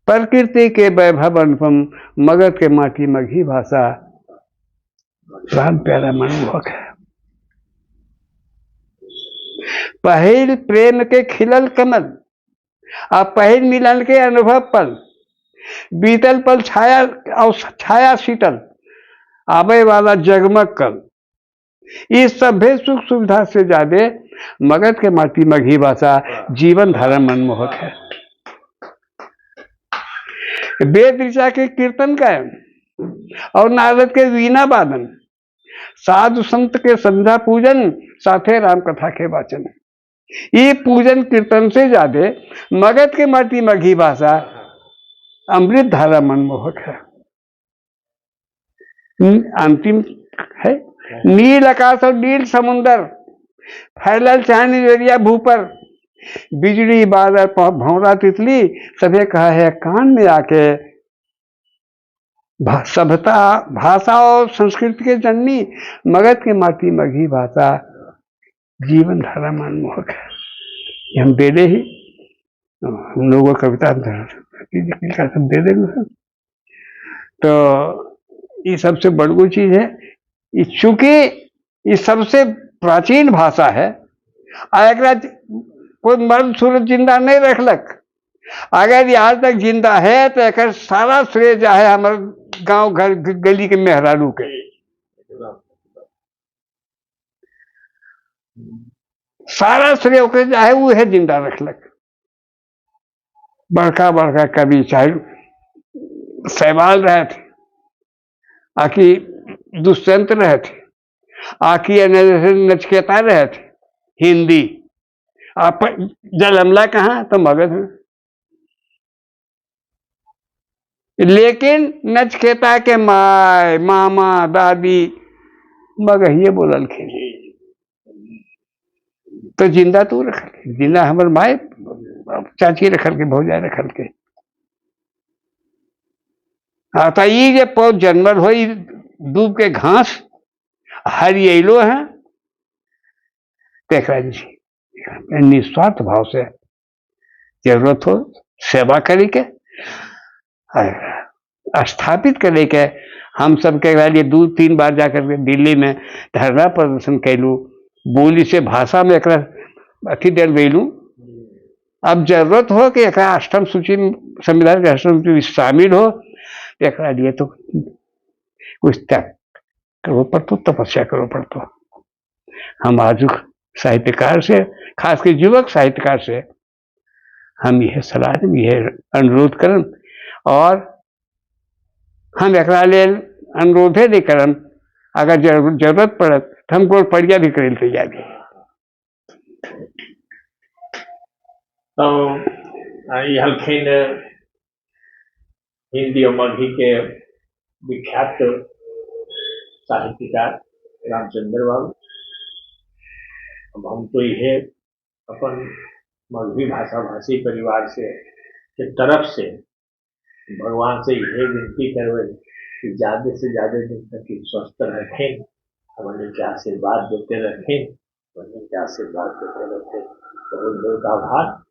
Speaker 1: प्रकृति के वैभव अनुपम, मगध के माटी मगही भाषा, प्राण प्यारा मनमोहक है। पहल प्रेम के खिलल कमल, और पहल मिलन के अनुभव पल, बीतल पल छाया और छाया शीतल, आवे वाला जगमग कल, इस सभ्य सुख सुविधा से ज्यादा मगध के माटी मगही भाषा जीवन धारा मनमोहक है। वेद ऋचा के कीर्तन गायन और नारद के वीणा वादन, साधु संत के संध्या पूजन, साथे राम कथा के वाचन, ये पूजन कीर्तन से ज्यादा मगध के माटी मगही भाषा अमृत धारा मनमोहक है। अंतिम है, नील आकाश और नील समुंदर, फैलल चांदी जरिया भू पर, बिजली बादल भौरा तितली, सभी कहा है कान में आके, सभ्यता भाषा और संस्कृति के जननी, मगध के माटी मगही भाषा जीवन धारा मनमोहक है। ये हम दे दे ही, हम लोगों कविता सब दे देंगे। तो ये सबसे बड़ी चीज है, चूंकि ये सबसे प्राचीन भाषा है, अगर कोई मर्द सूरज जिंदा नहीं रखलक, अगर ये आज तक जिंदा है तो एक सारा श्रेय चाहे हमारे गांव घर गली के मेहरारू के, सारा श्रेय चाहे वो है जिंदा रखलक। बड़का बड़का कवि चाहे सैवाल रहे थे, आकि दुष्यंत रहे थे, आकि नचकेता रहे थे, हिंदी आप जलमला कहाँ तो मगध में। लेकिन नचकेता के माय मामा दादी मगहिए बोलल खे, तो जिंदा तू रखल के, जिंदा हमार माए चाची रखल के, भौजाई रखल के। तो ये जे पौध जनमल हो, दूब के घास हरियलो है, देख रहा जी निस्वार्थ भाव से जरूरत हो सेवा करे के, स्थापित करे के। हम सब के लिए 2-3 बार जाकर के दिल्ली में धरना प्रदर्शन कैलू, बोली से भाषा में एक अथी दिल गईलू। अब जरूरत हो कि एक अष्टम सूची, संविधान के अष्टम सूची शामिल हो, एक लिए तो कुछ त्याग करो पड़तो, तपस्या करो पड़तो। हम आजुक साहित्यकार से, खास के युवक साहित्यकार से हम यह सलाह दें, यह अनुरोध करन, और हम एक अनुरोधे नहीं करन, अगर जरूरत पड़त तो हम गोल पड़िया भी करे तैयार है।
Speaker 2: तो ये हलखिन हिंदी और मगही के विख्यात साहित्यकार रामचंद्र बाबू। अब हम तो ये अपन मगही भाषा भाषी परिवार से के तरफ से भगवान से यह विनती करवे कि ज्यादा से ज्यादा दिन तक स्वस्थ रखें, हमारे के आशीर्वाद देते रखें, हमारे के आशीर्वाद देते रखें। बहुत बहुत आभार।